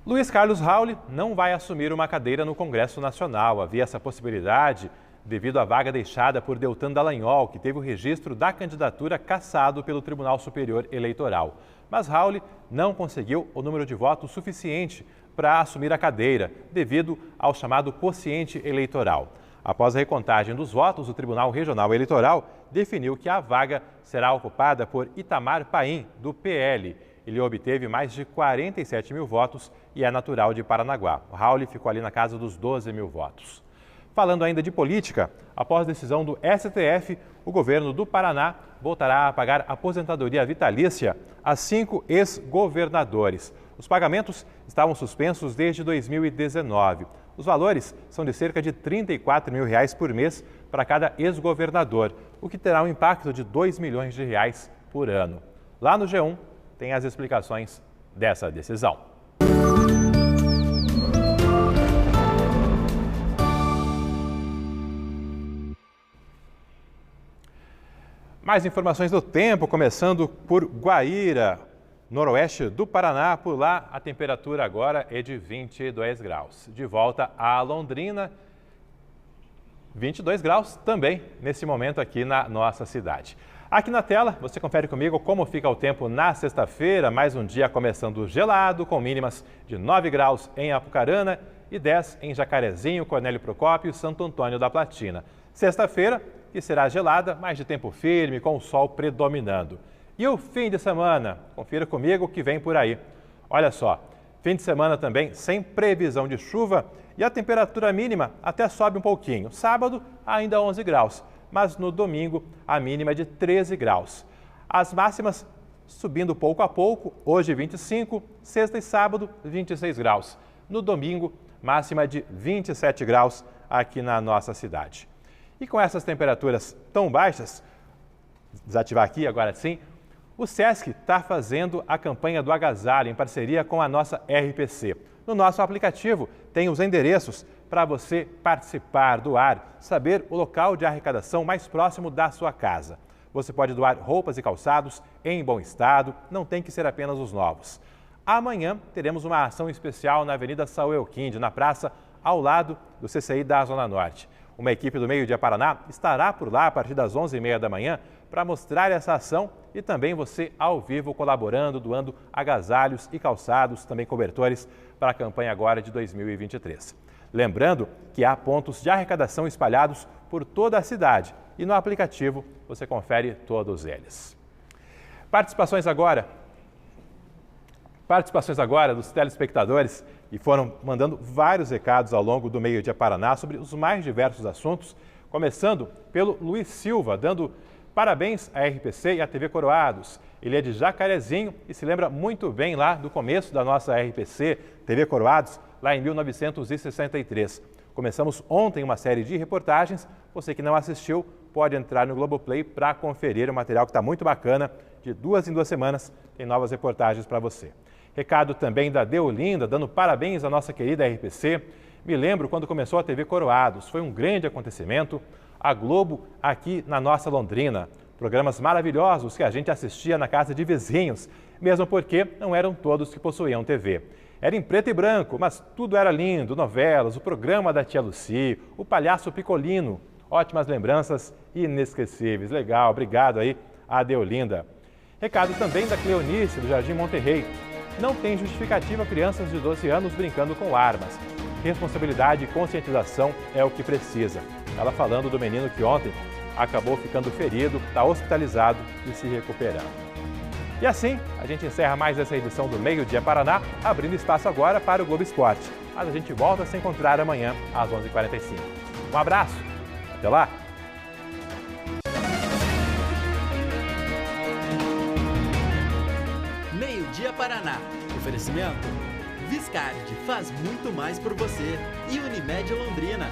S2: Luiz Carlos Rauli não vai assumir uma cadeira no Congresso Nacional. Havia essa possibilidade devido à vaga deixada por Deltan Dallagnol, que teve o registro da candidatura cassado pelo Tribunal Superior Eleitoral. Mas Rauli não conseguiu o número de votos suficiente para assumir a cadeira, devido ao chamado quociente eleitoral. Após a recontagem dos votos, o Tribunal Regional Eleitoral definiu que a vaga será ocupada por Itamar Paim, do PL. Ele obteve mais de 47 mil votos e é natural de Paranaguá. O Rauli ficou ali na casa dos 12 mil votos. Falando ainda de política, após decisão do STF, o governo do Paraná voltará a pagar aposentadoria vitalícia a 5 ex-governadores. Os pagamentos estavam suspensos desde 2019. Os valores são de cerca de R$ 34 mil por mês para cada ex-governador, o que terá um impacto de R$ 2 milhões por ano. Lá no G1, tem as explicações dessa decisão. Mais informações do tempo, começando por Guaíra, noroeste do Paraná. Por lá, a temperatura agora é de 22 graus. De volta a Londrina, 22 graus também nesse momento aqui na nossa cidade. Aqui na tela, você confere comigo como fica o tempo na sexta-feira. Mais um dia começando gelado, com mínimas de 9 graus em Apucarana e 10 em Jacarezinho, Cornélio Procópio e Santo Antônio da Platina. Sexta-feira, que será gelada, mas de tempo firme, com o sol predominando. E o fim de semana? Confira comigo o que vem por aí. Olha só, fim de semana também sem previsão de chuva e a temperatura mínima até sobe um pouquinho. Sábado, ainda 11 graus, mas no domingo a mínima é de 13 graus. As máximas subindo pouco a pouco, hoje 25, sexta e sábado 26 graus. No domingo, máxima de 27 graus aqui na nossa cidade. E com essas temperaturas tão baixas, desativar aqui agora sim, o SESC está fazendo a campanha do agasalho em parceria com a nossa RPC. No nosso aplicativo tem os endereços para você participar, doar, saber o local de arrecadação mais próximo da sua casa. Você pode doar roupas e calçados em bom estado, não tem que ser apenas os novos. Amanhã teremos uma ação especial na Avenida Saúl Elquinde, na praça ao lado do CCI da Zona Norte. Uma equipe do Meio Dia Paraná estará por lá a partir das 11h30 da manhã para mostrar essa ação e também você ao vivo colaborando, doando agasalhos e calçados, também cobertores para a campanha agora de 2023. Lembrando que há pontos de arrecadação espalhados por toda a cidade e no aplicativo você confere todos eles. Participações agora dos telespectadores e foram mandando vários recados ao longo do Meio Dia Paraná sobre os mais diversos assuntos, começando pelo Luiz Silva, dando parabéns à RPC e à TV Coroados. Ele é de Jacarezinho e se lembra muito bem lá do começo da nossa RPC, TV Coroados, lá em 1963. Começamos ontem uma série de reportagens. Você que não assistiu pode entrar no Globoplay para conferir o material que está muito bacana. De 2 em 2 semanas tem novas reportagens para você. Recado também da Deolinda, dando parabéns à nossa querida RPC. Me lembro quando começou a TV Coroados. Foi um grande acontecimento. A Globo aqui na nossa Londrina. Programas maravilhosos que a gente assistia na casa de vizinhos, mesmo porque não eram todos que possuíam TV. Era em preto e branco, mas tudo era lindo. Novelas, o programa da Tia Lucy, o Palhaço Picolino. Ótimas lembranças inesquecíveis. Legal, obrigado aí a Deolinda. Recado também da Cleonice, do Jardim Monterrey. Não tem justificativa crianças de 12 anos brincando com armas. Responsabilidade e conscientização é o que precisa. Ela falando do menino que ontem acabou ficando ferido, está hospitalizado e se recuperando. E assim, a gente encerra mais essa edição do Meio Dia Paraná, abrindo espaço agora para o Globo Esporte. Mas a gente volta a se encontrar amanhã às 11h45. Um abraço, até lá!
S9: Meio Dia Paraná. Oferecimento? Viscard faz muito mais por você. E Unimed Londrina.